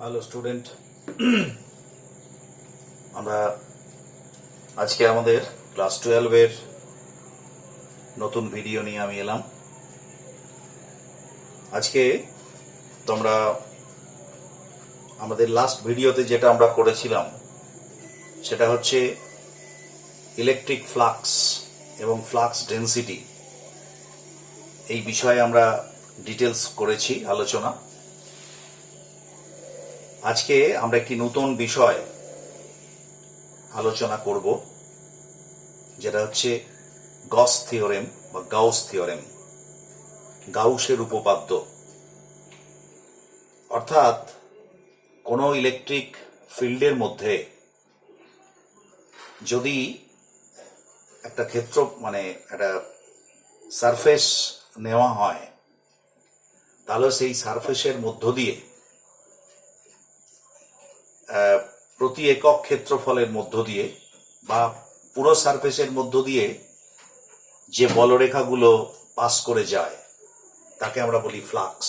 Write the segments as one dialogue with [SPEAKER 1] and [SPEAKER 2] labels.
[SPEAKER 1] Hello student, আমরা আজকে আমাদের ক্লাস 12-এর নতুন ভিডিও নিয়ে আমি এলাম। আজকে তোমরা আমাদের লাস্ট ভিডিওতে যেটা আমরা করেছিলাম সেটা হচ্ছে ইলেকট্রিক ফ্লাক্স এবং ফ্লাক্স ডেন্সিটি, এই বিষয়ে আমরা ডিটেলস করেছি আলোচনা। আজকে আমরা একটি নতুন বিষয় আলোচনা করব, যেটা হচ্ছে গস থিওরেম বা গাউস থিওরেম, গাউসের উপপাদ্য। অর্থাৎ কোনো ইলেকট্রিক ফিল্ডের মধ্যে যদি একটা ক্ষেত্র একটা সারফেস নেওয়া হয়, তাহলে সেই সারফেসের মধ্য দিয়ে প্রতি একক ক্ষেত্রফলের মধ্য দিয়ে বা পুরো সারফেসের মধ্য দিয়ে যে বলরেখাগুলো পাস করে যায় তাকে আমরা বলি ফ্লাক্স।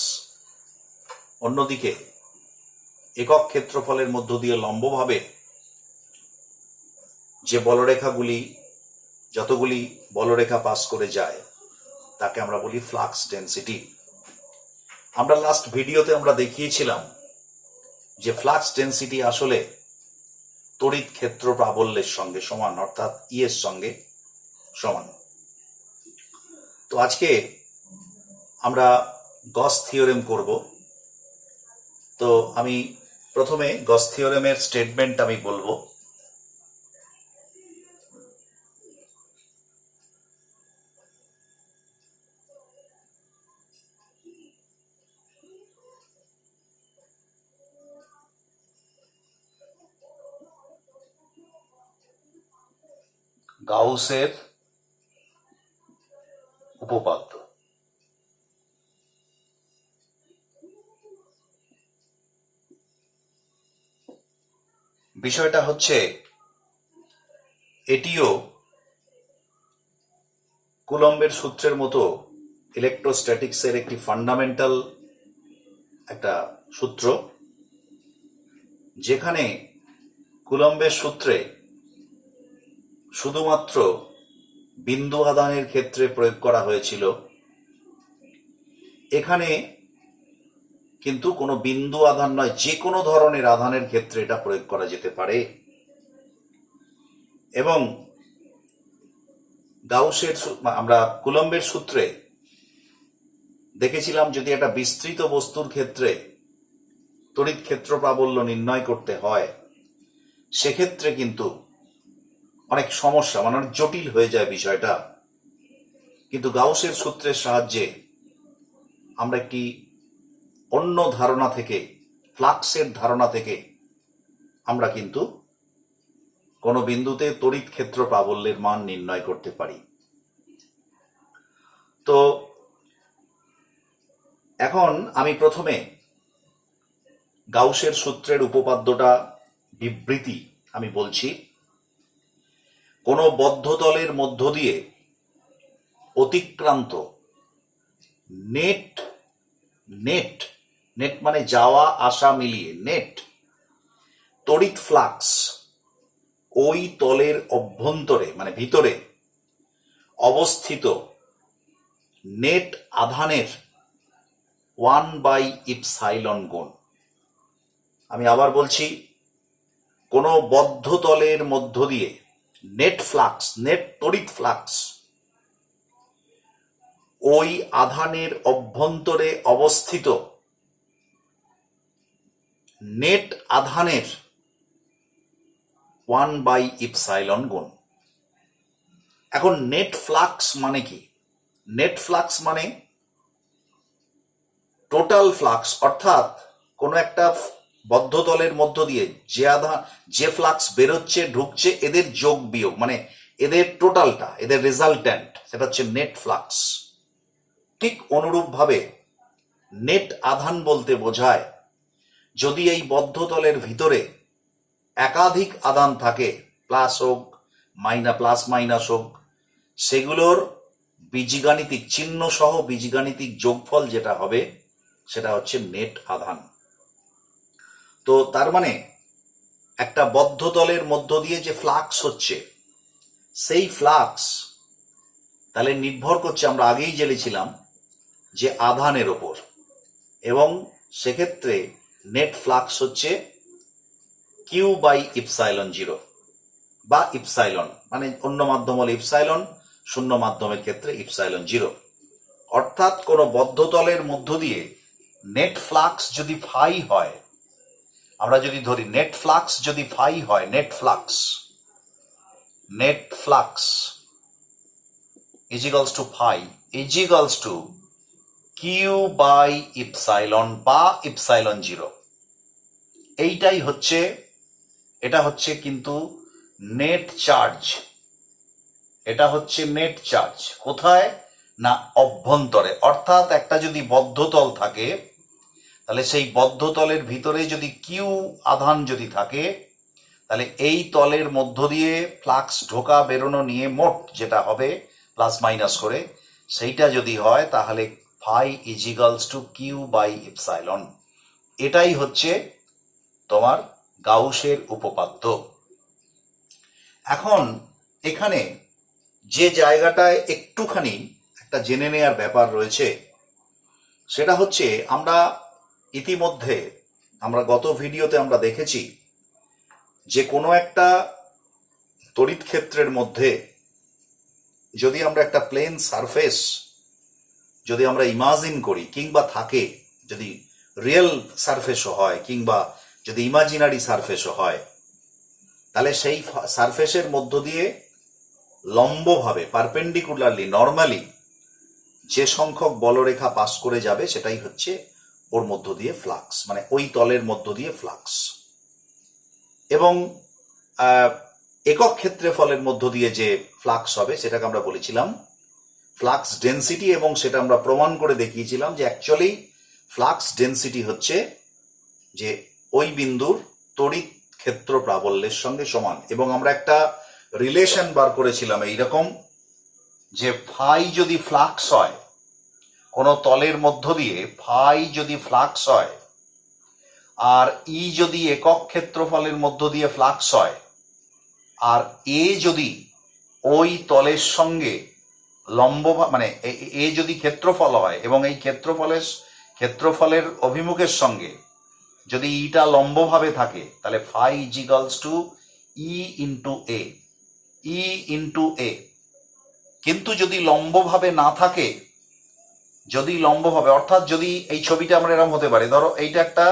[SPEAKER 1] অন্যদিকে একক ক্ষেত্রফলের মধ্য দিয়ে লম্বভাবে যে বলরেখাগুলি, যতগুলি বলরেখা পাস করে যায় তাকে আমরা বলি ফ্লাক্স ডেন্সিটি। আমরা লাস্ট ভিডিওতে আমরা দেখিয়েছিলাম যে ফ্লাক্স ডেন্সিটি আসলে তড়িৎ ক্ষেত্র প্রাবল্যের সঙ্গে সমান, অর্থাৎ ই এর সঙ্গে সমান। তো আজকে আমরা গস থিওরেম করব। তো আমি প্রথমে গস থিওরেমের স্টেটমেন্ট আমি বলবো। গাউসের উপপাদ্য। বিষয়টা হচ্ছে, এটিও কুলম্বের সূত্রের মতো ইলেকট্রোস্ট্যাটিক্সের একটি ফান্ডামেন্টাল একটা সূত্র, যেখানে কুলম্বের সূত্রে শুধুমাত্র বিন্দু আধানের ক্ষেত্রে প্রয়োগ করা হয়েছিল। এখানে কিন্তু কোনো বিন্দু আধান নয়, যে কোনো ধরনের আধানের ক্ষেত্রে এটা প্রয়োগ করা যেতে পারে। এবং গাউসের আমরা কুলম্বের সূত্রে দেখেছিলাম, যদি একটা বিস্তৃত বস্তুর ক্ষেত্রে তড়িৎ ক্ষেত্র প্রাবল্য নির্ণয় করতে হয়, সেক্ষেত্রে কিন্তু অনেক সমস্যা, অনেক জটিল হয়ে যায় বিষয়টা। কিন্তু গাউসের সূত্রের সাহায্যে আমরা একটি অন্য ধারণা থেকে, ফ্লাক্সের ধারণা থেকে আমরা কিন্তু কোনো বিন্দুতে তড়িৎ ক্ষেত্র প্রাবল্যের মান নির্ণয় করতে পারি। তো এখন আমি প্রথমে গাউসের সূত্রের উপপাদ্যটা বিবৃতি আমি বলছি। কোনো বদ্ধ তলের মধ্য দিয়ে অতিক্রান্ত নেট নেট নেট মানে যাওয়া আসা মিলিয়ে নেট তড়িৎ ফ্লাক্স ওই তলের অভ্যন্তরে ভিতরে অবস্থিত নেট আধানের 1/ইপসাইলন গুণ। আমি আবার বলছি, কোনো বদ্ধ তলের মধ্য দিয়ে নেট ফ্লাক্স, নেট তড়িৎ ফ্লাক্স ওই আধানের অভ্যন্তরে অবস্থিত নেট আধানের 1/ইপসাইলন গুণ। এখন নেট ফ্লাক্স মানে কি? নেট ফ্লাক্স মানে টোটাল ফ্লাক্স, অর্থাৎ কোন একটা বদ্ধ তলের মধ্য দিয়ে যে ফ্লাক্স বেরোচ্ছে ঢুকছে, এদের যোগ বিয়োগ, এদের টোটালটা, এদের রেজাল্ট্যান্ট, সেটা হচ্ছে নেট ফ্লাক্স। ঠিক অনুরূপ ভাবে নেট আধান বলতে বোঝায় যদি এই বদ্ধ তলের ভিতরে একাধিক আধান থাকে, প্লাস হোক প্লাস মাইনাস হোক, সেগুলোর বীজগাণিতিক চিহ্ন সহ বীজগাণিতিক যোগফল যেটা হবে সেটা হচ্ছে নেট আধান। তো তার মানে একটা বদ্ধ তলের মধ্য দিয়ে যে ফ্লাক্স হচ্ছে, সেই ফ্লাক্স তাহলে নির্ভর করছে, আমরা আগেই জেনেছিলাম, যে আধানের ওপর, এবং সেক্ষেত্রে নেট ফ্লাক্স হচ্ছে কিউ বাই ইপসাইলন জিরো বা ইপসাইলন, মানে অন্য মাধ্যম হলে ইপসাইলন, শূন্য মাধ্যমের ক্ষেত্রে ইপসাইলন জিরো। অর্থাৎ কোনো বদ্ধ তলের মধ্য দিয়ে নেট ফ্লাক্স যদি ফাই হয়, আমরা যদি ধরি নেট ফ্লাক্স যদি ফাই হয়, net flux equals to phi equals to Q by epsilon বা ইপসাইলন জিরো। এইটাই হচ্ছে, এটা হচ্ছে কিন্তু নেট চার্জ, এটা হচ্ছে নেট চার্জ। কোথায়? না অভ্যন্তরে। অর্থাৎ একটা যদি বদ্ধ তল থাকে, তাহলে সেই বদ্ধ তলের ভিতরে যদি কিউ আধান যদি থাকে, তাহলে এই তলের মধ্য দিয়ে ফ্লাক্স ঢোকা বেরোনো নিয়ে মোট যেটা হবে প্লাস মাইনাস করে, সেইটা যদি হয় তাহলে phi equals to Q by epsilon. এটাই হচ্ছে তোমার গাউসের উপপাদ্য। এখন এখানে যে জায়গাটায় একটুখানি একটা জেনে নেওয়ার ব্যাপার রয়েছে, সেটা হচ্ছে আমরা ইতিমধ্যে আমরা গত ভিডিওতে আমরা দেখেছি যে কোনো একটা তড়িৎ ক্ষেত্রের মধ্যে যদি আমরা একটা প্লেন সারফেস যদি আমরা ইমাজিন করি, কিংবা থাকে, যদি রিয়েল সারফেসও হয় কিংবা যদি ইমাজিনারি সারফেসও হয়, তাহলে সেই সারফেসের মধ্য দিয়ে লম্বভাবে পারপেন্ডিকুলারলি নর্মালি যে সংখ্যক বলরেখা পাস করে যাবে সেটাই হচ্ছে ওর মধ্য দিয়ে ফ্লাক্স, মানে ওই তলের মধ্য দিয়ে ফ্লাক্স। এবং একক ক্ষেত্রফলের মধ্য দিয়ে যে ফ্লাক্স হবে সেটাকে আমরা বলেছিলাম ফ্লাক্স ডেন্সিটি, এবং সেটা আমরা প্রমাণ করে দেখিয়েছিলাম যে অ্যাকচুয়ালি ফ্লাক্স ডেন্সিটি হচ্ছে যে ওই বিন্দুর তড়িৎ ক্ষেত্র প্রাবল্যের সঙ্গে সমান। এবং আমরা একটা রিলেশন বার করেছিলাম এইরকম, যে ফাই যদি ফ্লাক্স হয় কোনো তলের মধ্য দিয়ে, ফাই যদি ফ্লাক্স হয় আর ই যদি একক ক্ষেত্রফলের মধ্য দিয়ে ফ্লাক্স হয়, আর এ যদি ওই তলের সঙ্গে লম্ব, মানে এ যদি ক্ষেত্রফল হয় এবং এই ক্ষেত্রফলের অভিমুখের সঙ্গে যদি ইটা লম্বভাবে থাকে, তাহলে phi equals to E into এ। কিন্তু যদি লম্বভাবে না থাকে, যদি লম্বভাবে, অর্থাৎ যদি এই ছবিটা আমরা এরকম হতে পারে, ধরো এইটা একটা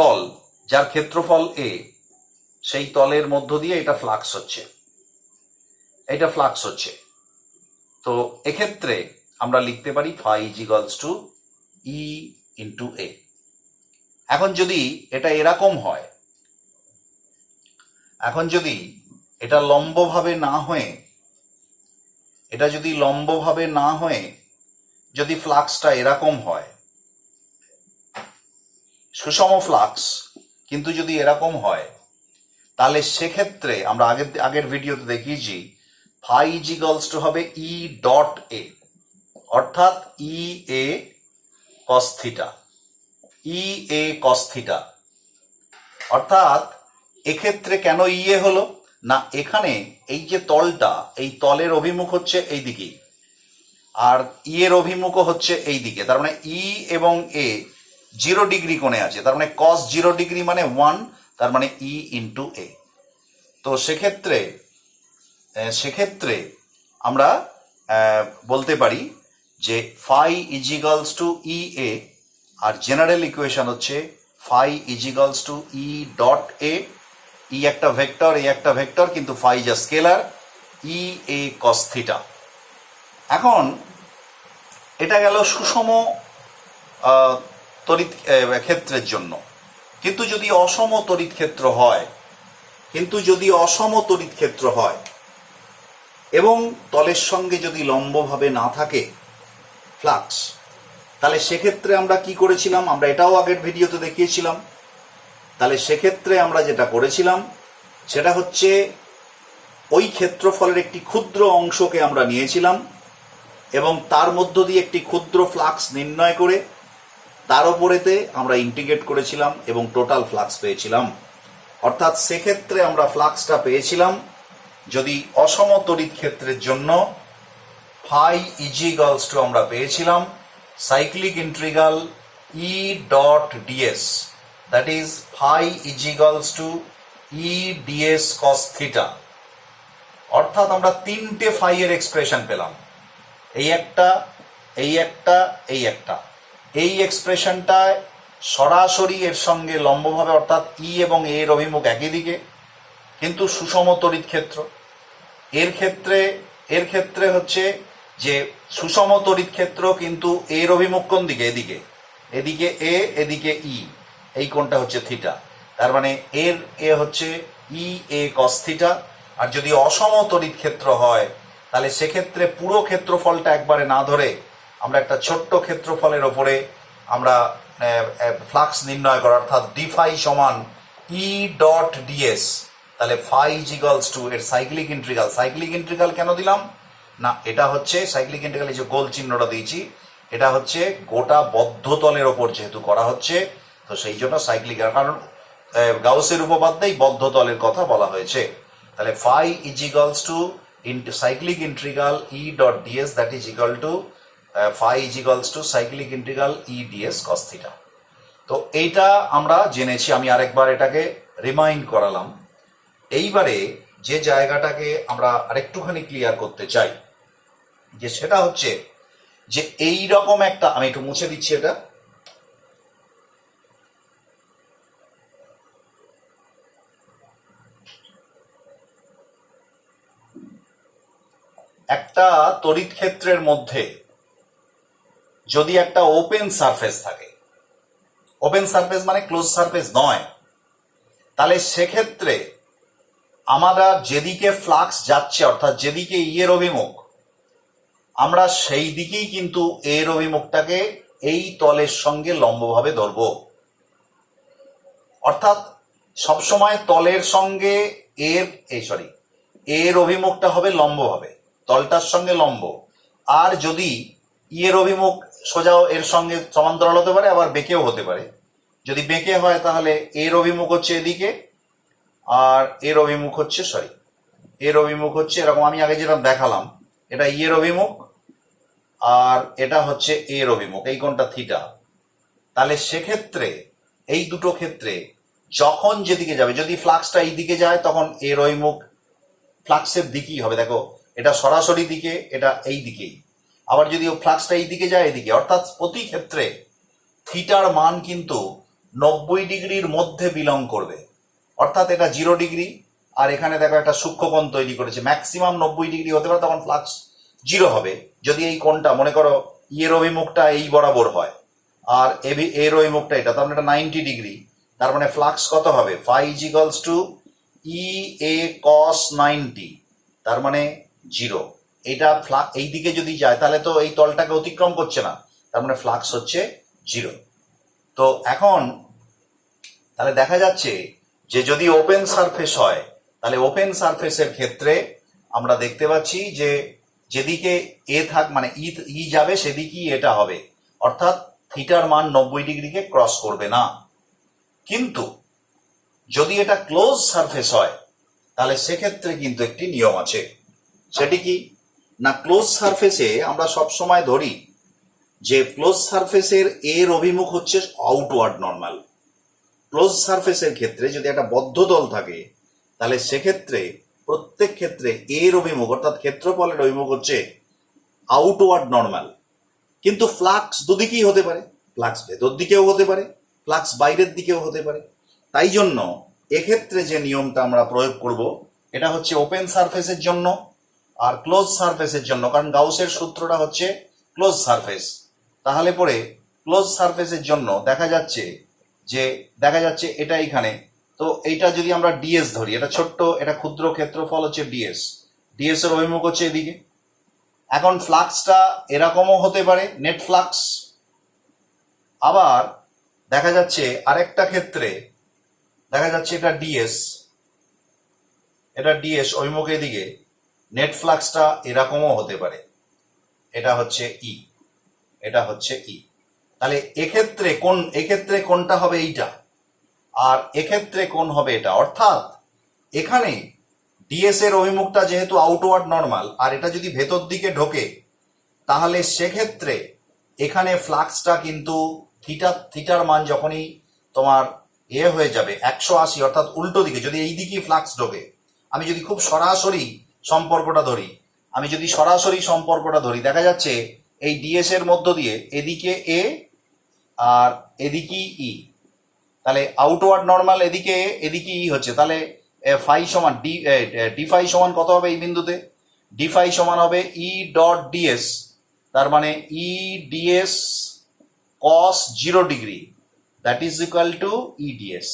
[SPEAKER 1] তল যার ক্ষেত্রফল এ, সেই তলের মধ্য দিয়ে এটা ফ্লাক্স হচ্ছে, তো এক্ষেত্রে আমরা লিখতে পারি phi equals to E into এ। এখন যদি এটা এরকম হয়, এখন যদি এটা লম্বভাবে না হয়ে, এটা যদি লম্বভাবে না হয়ে যদি ফ্লাক্সটা এরকম হয়, সুষম ফ্লাক্স কিন্তু যদি এরকম হয়, তাহলে সেক্ষেত্রে আমরা আগের ভিডিওতে দেখিয়েছি ফাই ইজিক্যালস টু হবে ই ডট এ, অর্থাৎ ই এ কস থিটা। অর্থাৎ এক্ষেত্রে কেন ইয়ে হলো না, এখানে এই যে তলটা, এই তলের অভিমুখ হচ্ছে এই দিকে আর ই এর অভিমুখও হচ্ছে এই দিকে, তার মানে ই এবং এ 0 ডিগ্রি কোণে আছে, তার মানে কস 0 ডিগ্রি মানে 1, তার মানে ই ইন্টু এ। তো সেক্ষেত্রে আমরা বলতে পারি যে phi equals to E A, আর জেনারেল ইকুয়েশন হচ্ছে phi equals to E dot A. E একটা ভেক্টর, এ একটা ভেক্টর, কিন্তু ফাই যা স্কেলার, ই এ কস থিটা। এখন এটা গেল সুষম তড়িৎ ক্ষেত্রের জন্য। কিন্তু যদি অসম তড়িৎ ক্ষেত্র হয় এবং তলের সঙ্গে যদি লম্বভাবে না থাকে ফ্লাক্স, তাহলে সেক্ষেত্রে আমরা কি করেছিলাম, আমরা এটাও আগের ভিডিওতে দেখিয়েছিলাম। তাহলে সেক্ষেত্রে আমরা যেটা করেছিলাম সেটা হচ্ছে ওই ক্ষেত্রফলের একটি ক্ষুদ্র অংশকে আমরা নিয়েছিলাম এবং তার মধ্য দিয়ে একটি ক্ষুদ্র ফ্লাক্স নির্ণয় করে তার উপরেতে আমরা ইন্টিগ্রেট করেছিলাম এবং টোটাল ফ্লাক্স পেয়েছিলাম। অর্থাৎ সেক্ষেত্রে আমরা ফ্লাক্সটা পেয়েছিলাম যদি অসম তড়িৎ ক্ষেত্রের জন্য ফাই ইজিগালস টু আমরা পেয়েছিলাম cyclic integral E dot DS, that is phi equals to E DS cos theta. অর্থাৎ আমরা তিনটে ফাই এর এক্সপ্রেশন পেলাম, এই একটা, এই একটা, এই একটা। এই এক্সপ্রেশনটায় সরাসরি এর সঙ্গে লম্বভাবে, অর্থাৎ ই এবং এর অভিমুখ একই দিকে, কিন্তু সুষম তড়িৎ ক্ষেত্র। এর ক্ষেত্রে হচ্ছে যে সুষম তড়িৎ ক্ষেত্র, কিন্তু এর অভিমুখ কোন দিকে? এদিকে, এদিকে এ, এদিকে ই, এই কোণটা হচ্ছে থিটা। তার মানে এর এ হচ্ছে ই এ কস থিটা। আর যদি অসম তড়িৎ ক্ষেত্র হয় তাহলে সেক্ষেত্রে পুরো ক্ষেত্রফলটা একবারে না ধরে আমরা একটা ছোট্ট ক্ষেত্রফলের ওপরে আমরা ফ্লাক্স নির্ণয় করা, অর্থাৎ ডি ফাই সমান ই ডট ডিএস। তাহলে ফাই ইজিক্যালস টু এর সাইক্লিক ইন্টিগ্রাল। সাইক্লিক ইন্টিগ্রাল কেন দিলাম না, এটা হচ্ছে সাইক্লিক ইন্টিগ্রাল, এই যে গোল চিহ্নটা দিয়েছি, এটা হচ্ছে গোটা বদ্ধতলের ওপর যেহেতু করা হচ্ছে, তো সেই জন্য সাইক্লিক, কারণ গাউসের উপপাদ্যেই বদ্ধতলের কথা বলা হয়েছে। তাহলে phi equals to cyclic integral E dot DS, that is equal to phi equals to cyclic integral E DS cos theta. তো এইটা আমরা জেনেছি, আমি আরেকবার এটাকে রিমাইন্ড করালাম। এইবারে যে জায়গাটাকে আমরা আরেকটুখানি ক্লিয়ার করতে চাই, যে সেটা হচ্ছে যে এই রকম একটা, আমি একটু মুছে দিচ্ছি এটা, একটা তড়িৎ ক্ষেত্রের মধ্যে যদি একটা ওপেন সারফেস থাকে, ওপেন সারফেস মানে ক্লোজ সারফেস নয়, তাহলে সেক্ষেত্রে আমরা যেদিকে ফ্লাক্স যাচ্ছে, অর্থাৎ যেদিকে ইয়ের অভিমুখ, আমরা সেই দিকেই কিন্তু এর অভিমুখটাকে এই তলের সঙ্গে লম্বভাবে ধরব। অর্থাৎ সবসময় তলের সঙ্গে এর অভিমুখটা হবে লম্বভাবে, তলটার সঙ্গে লম্ব। আর যদি ইয়ের অভিমুখ সোজাও এর সঙ্গে সমান্তরাল হতে পারে, আবার বেঁকেও হতে পারে। যদি বেঁকে হয় তাহলে এর অভিমুখ হচ্ছে এদিকে, আর এর অভিমুখ হচ্ছে এর অভিমুখ হচ্ছে এরকম, আমি আগে যেটা দেখালাম, এটা ইয়ের অভিমুখ আর এটা হচ্ছে এর অভিমুখ, এই কোণটা থিটা। তাহলে সেক্ষেত্রে এই দুটো ক্ষেত্রে যখন যেদিকে যাবে, যদি ফ্লাক্সটা এই দিকে যায় তখন এর অভিমুখ ফ্লাক্সের দিকেই হবে। দেখো এটা সরাসরি দিকে, এটা এই দিকেই। আবার যদি ফ্লাক্সটা এই দিকে যায় এদিকে, অর্থাৎ প্রতি ক্ষেত্রে থিটার মান কিন্তু 90 ডিগ্রির মধ্যে বিলং করবে। অর্থাৎ এটা 0 ডিগ্রি, আর এখানে দেখো একটা সূক্ষ্মকোণ তৈরি করেছে, ম্যাক্সিমাম 90 ডিগ্রি হতে পারে, তখন ফ্লাক্স 0 হবে। যদি এই কোণটা মনে করো ইয়ের অভিমুখটা এই বরাবর হয় আর এর অভিমুখটা এটা, তার মানে এটা 90 ডিগ্রি, তার মানে ফ্লাক্স কত হবে? ফাই ইজিক্যালস টু ই এ কস 90, তার মানে 0। এটা এই দিকে যদি যায় তাহলে তো এই তলটাকে অতিক্রম করছে না, তার মানে ফ্লাক্স হচ্ছে 0। তো এখন তাহলে দেখা যাচ্ছে যে যদি ওপেন সারফেস হয় তাহলে ওপেন সারফেসের ক্ষেত্রে আমরা দেখতে পাচ্ছি যে যেদিকে এ মানে ই যাবে সেদিকেই এটা হবে, অর্থাৎ থিটার মান 90 ডিগ্রিকে ক্রস করবে না। কিন্তু যদি এটা ক্লোজ সারফেস হয় তাহলে সেক্ষেত্রে কিন্তু একটি নিয়ম আছে। সেটি কি না, ক্লোজ সারফেসে আমরা সবসময় ধরি যে ক্লোজ সারফেসের এর অভিমুখ হচ্ছে আউটওয়ার্ড নর্মাল। ক্লোজ সারফেসের ক্ষেত্রে যদি একটা বদ্ধ তল থাকে তাহলে সেক্ষেত্রে প্রত্যেক ক্ষেত্রে এর অভিমুখ, অর্থাৎ ক্ষেত্রফলের অভিমুখ হচ্ছে আউটওয়ার্ড নর্মাল। কিন্তু ফ্লাক্স দুদিকেই হতে পারে, ফ্লাক্স ভেতর দিকেও হতে পারে, ফ্লাক্স বাইরের দিকেও হতে পারে। তাই জন্য এক্ষেত্রে যে নিয়মটা আমরা প্রয়োগ করব এটা হচ্ছে ওপেন সারফেসের জন্য আর ক্লোজ সারফেসের জন্য, কারণ গাউসের সূত্রটা হচ্ছে ক্লোজ সারফেস। তাহলে পরে ক্লোজ সারফেসের জন্য দেখা যাচ্ছে এটা এইখানে, তো এইটা যদি আমরা ডিএস ধরি, এটা ছোট্ট, এটা ক্ষুদ্র ক্ষেত্রফল হচ্ছে ডিএস এর অভিমুখ হচ্ছে এদিকে। এখন ফ্লাক্সটা এরকমও হতে পারে, নেট ফ্লাক্স। আবার দেখা যাচ্ছে আরেকটা ক্ষেত্রে দেখা যাচ্ছে এটা ডিএস অভিমুখ এদিকে, নেট ফ্লাক্সটা এরকমও হতে পারে, এটা হচ্ছে ই। তাহলে এক্ষেত্রে কোনটা হবে এইটা, আর এক্ষেত্রে কোন হবে এটা। অর্থাৎ এখানে ডিএস এর অভিমুখটা যেহেতু আউটওয়ার্ড নর্মাল, আর এটা যদি ভেতর দিকে ঢোকে, তাহলে সেক্ষেত্রে এখানে ফ্লাক্সটা কিন্তু থিটার মান যখনই তোমার হয়ে যাবে 180, অর্থাৎ উল্টো দিকে, যদি এই দিকেই ফ্লাক্স ঢোকে, আমি যদি খুব সরাসরি সম্পর্কটা ধরি, দেখা যাচ্ছে এই ডিএস এর মধ্য দিয়ে এদিকে এ আর এদিকে ই, তাহলে আউটওয়ার্ড নর্মাল এদিকে এদিকে ই হচ্ছে, তাহলে ফাই সমান ডি ফাই সমান কত হবে এই বিন্দুতে? ডি ফাই সমান হবে ই ডট ডিএস, তার মানে E DS cos 0 degree, that is equal to E DS.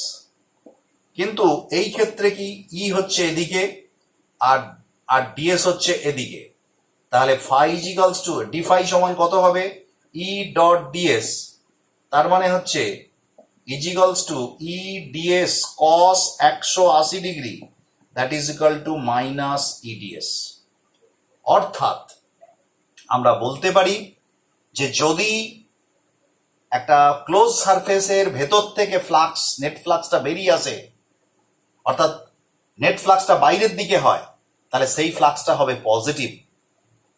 [SPEAKER 1] কিন্তু এই ক্ষেত্রে কি ই হচ্ছে এদিকে আর ডিএস হচ্ছে এদিকে, তাহলে phi is equals to D phi সমান কত হবে? ই ডট ডিএস, তার মানে হচ্ছে is equals to E DS cos 180 degree, that is equal to minus E DS. অর্থাৎ আমরা বলতে পারি যে যদি একটা ক্লোজ সারফেসের ভেতর থেকে নেট ফ্লাক্সটা বেরিয়ে আসে, অর্থাৎ নেট ফ্লাক্সটা বাইরের দিকে হয়, তাহলে সেই ফ্লাক্সটা হবে পজিটিভ।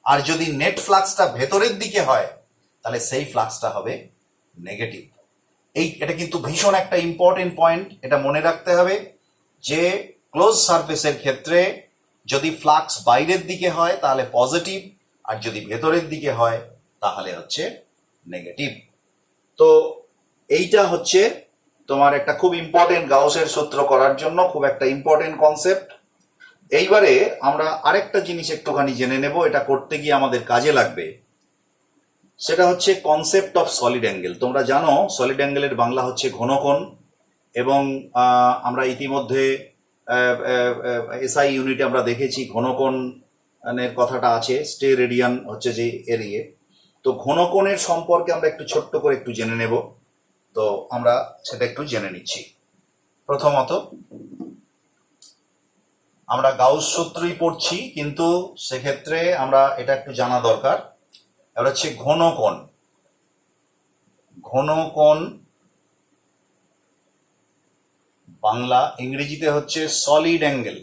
[SPEAKER 1] আর যদি নেট ফ্লাক্সটা ভেতরের দিকে হয়, তাহলে সেই ফ্লাক্সটা হবে নেগেটিভ। এটা কিন্তু ভীষণ একটা ইম্পর্টেন্ট পয়েন্ট, এটা মনে রাখতে হবে যে ক্লোজ সারফেসের ক্ষেত্রে যদি ফ্লাক্স বাইরের দিকে হয় তাহলে পজিটিভ, আর যদি ভেতরের দিকে হয় তাহলে হচ্ছে নেগেটিভ। তো এইটা হচ্ছে তোমার একটা খুব ইম্পর্টেন্ট গাউসের সূত্র করার জন্য খুব একটা ইম্পর্টেন্ট কনসেপ্ট। এইবারে আমরা আরেকটা জিনিস একটুখানি জেনে নেব, এটা করতে গিয়ে আমাদের কাজে লাগবে। সেটা হচ্ছে কনসেপ্ট অফ সলিড অ্যাঙ্গেল। তোমরা জানো সলিড অ্যাঙ্গেলের বাংলা হচ্ছে ঘনকোণ, এবং আমরা ইতিমধ্যে এসআই ইউনিটে আমরা দেখেছি ঘনকোণের কথাটা আছে, স্টে রেডিয়ান হচ্ছে যে এরিয়ে। তো ঘনকোণের সম্পর্কে আমরা একটু ছোট্ট করে একটু জেনে নেব, তো আমরা সেটা একটু জেনে নিচ্ছি। প্রথমত আমরা গাউস সূত্রই পড়ছি, কিন্তু সেক্ষেত্রে আমরা এটা একটু জানা দরকার। এবার হচ্ছে ঘনকোণ বাংলা, ইংরেজিতে হচ্ছে সলিড অ্যাঙ্গেল,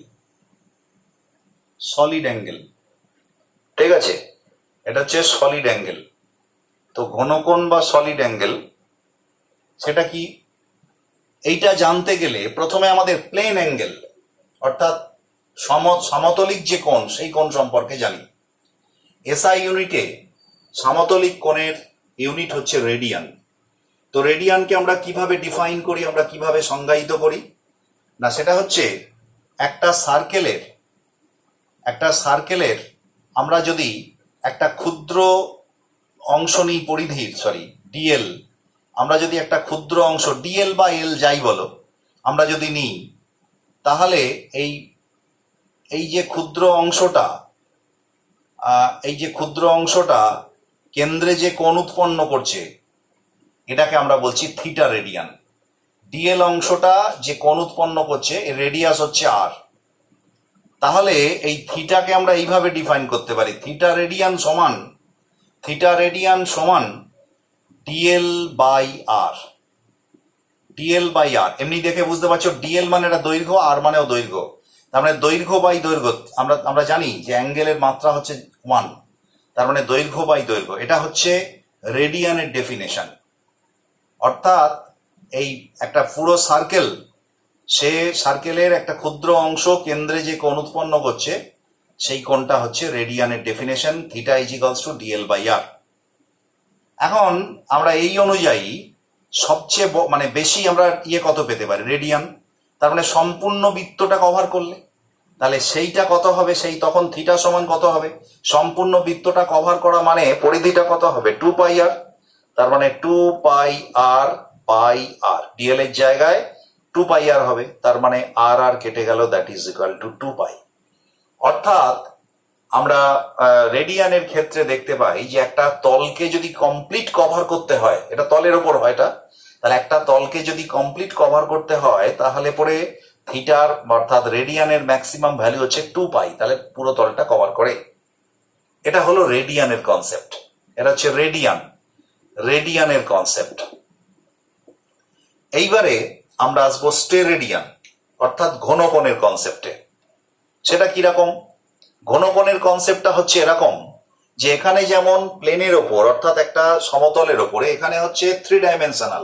[SPEAKER 1] ঠিক আছে? এটা হচ্ছে সলিড অ্যাঙ্গেল। তো ঘনকোণ বা সলিড অ্যাঙ্গেল সেটা কি, এইটা জানতে গেলে প্রথমে আমাদের প্লেন অ্যাঙ্গেল অর্থাৎ সমতলিক যে কোণ সেই কোণ সম্পর্কে জানি। এসআই ইউনিটে সমতলিক কোণের ইউনিট হচ্ছে রেডিয়ান। তো রেডিয়ানকে আমরা কিভাবে ডিফাইন করি, আমরা কিভাবে সংজ্ঞায়িত করি? না, সেটা হচ্ছে একটা সার্কেলের আমরা যদি একটা ক্ষুদ্র অংশ নিই পরিধির, ডিএল, আমরা যদি একটা ক্ষুদ্র অংশ ডিএল বা এল যাই বলো আমরা যদি নিই, তাহলে এই যে ক্ষুদ্র অংশটা কেন্দ্রে যে কোণ উৎপন্ন করছে এটাকে আমরা বলছি থিটা রেডিয়ান। ডিএল অংশটা যে কোণ উৎপন্ন করছে এর রেডিয়াস হচ্ছে আর। তাহলে এই থিটাকে আমরা এইভাবে ডিফাইন করতে পারি, থিটা রেডিয়ান সমান ডিএল বাই আর। এমনি দেখে বুঝতে পারছো, ডিএল মানে এটা দৈর্ঘ্য, আর মানেও দৈর্ঘ্য, তার মানে দৈর্ঘ্য বাই দৈর্ঘ্য। আমরা জানি যে অ্যাঙ্গেলের মাত্রা হচ্ছে 1, তার মানে দৈর্ঘ্য বাই দৈর্ঘ্য। এটা হচ্ছে রেডিয়ানের ডেফিনেশন। অর্থাৎ এই একটা পুরো সার্কেলের একটা ক্ষুদ্র অংশ কেন্দ্রে যে কোণ উৎপন্ন করছে সেই কোণটা হচ্ছে রেডিয়ানের definition, theta is equals to DL by R. এখন আমরা এই অনুযায়ী সবচেয়ে বেশি আমরা কত পেতে পারি, রেডিয়ান। তার মানে সম্পূর্ণ বৃত্তটা কভার করলে তাহলে সেইটা কত হবে, সেই তখন থিটা সমান কত হবে, সম্পূর্ণ বৃত্তটা কভার করা মানে পরিধিটা কত হবে, 2 পাই আর। তার মানে 2 pi R by R, DL এর জায়গায় 2 পাই আর হবে, তার মানে আর আর কেটে গেল, দ্যাট ইজ ইকুয়াল টু 2 পাই। অর্থাৎ আমরা রেডিয়ানের ক্ষেত্রে দেখতে পাই যে একটা তলকে যদি কমপ্লিট কভার করতে হয়, এটা তলের ওপর হয়, তাহলে একটা তলকে যদি কমপ্লিট কভার করতে হয় তাহলে পরে থিটার অর্থাৎ রেডিয়ানের ম্যাক্সিমাম ভ্যালু হচ্ছে 2 পাই, তাহলে পুরো তলটা কভার করে। এটা হলো রেডিয়ানের কনসেপ্ট, এটা হচ্ছে রেডিয়ানের কনসেপ্ট। এইবারে আমরা আসবো স্টেরেডিয়ান অর্থাৎ ঘনকোণের কনসেপ্টে। সেটা কিরকম? ঘনকোণের কনসেপ্টটা হচ্ছে এরকম যে এখানে যেমন প্লেনের ওপর অর্থাৎ একটা সমতলের ওপরে এখানে হচ্ছে 3 ডাইমেনশনাল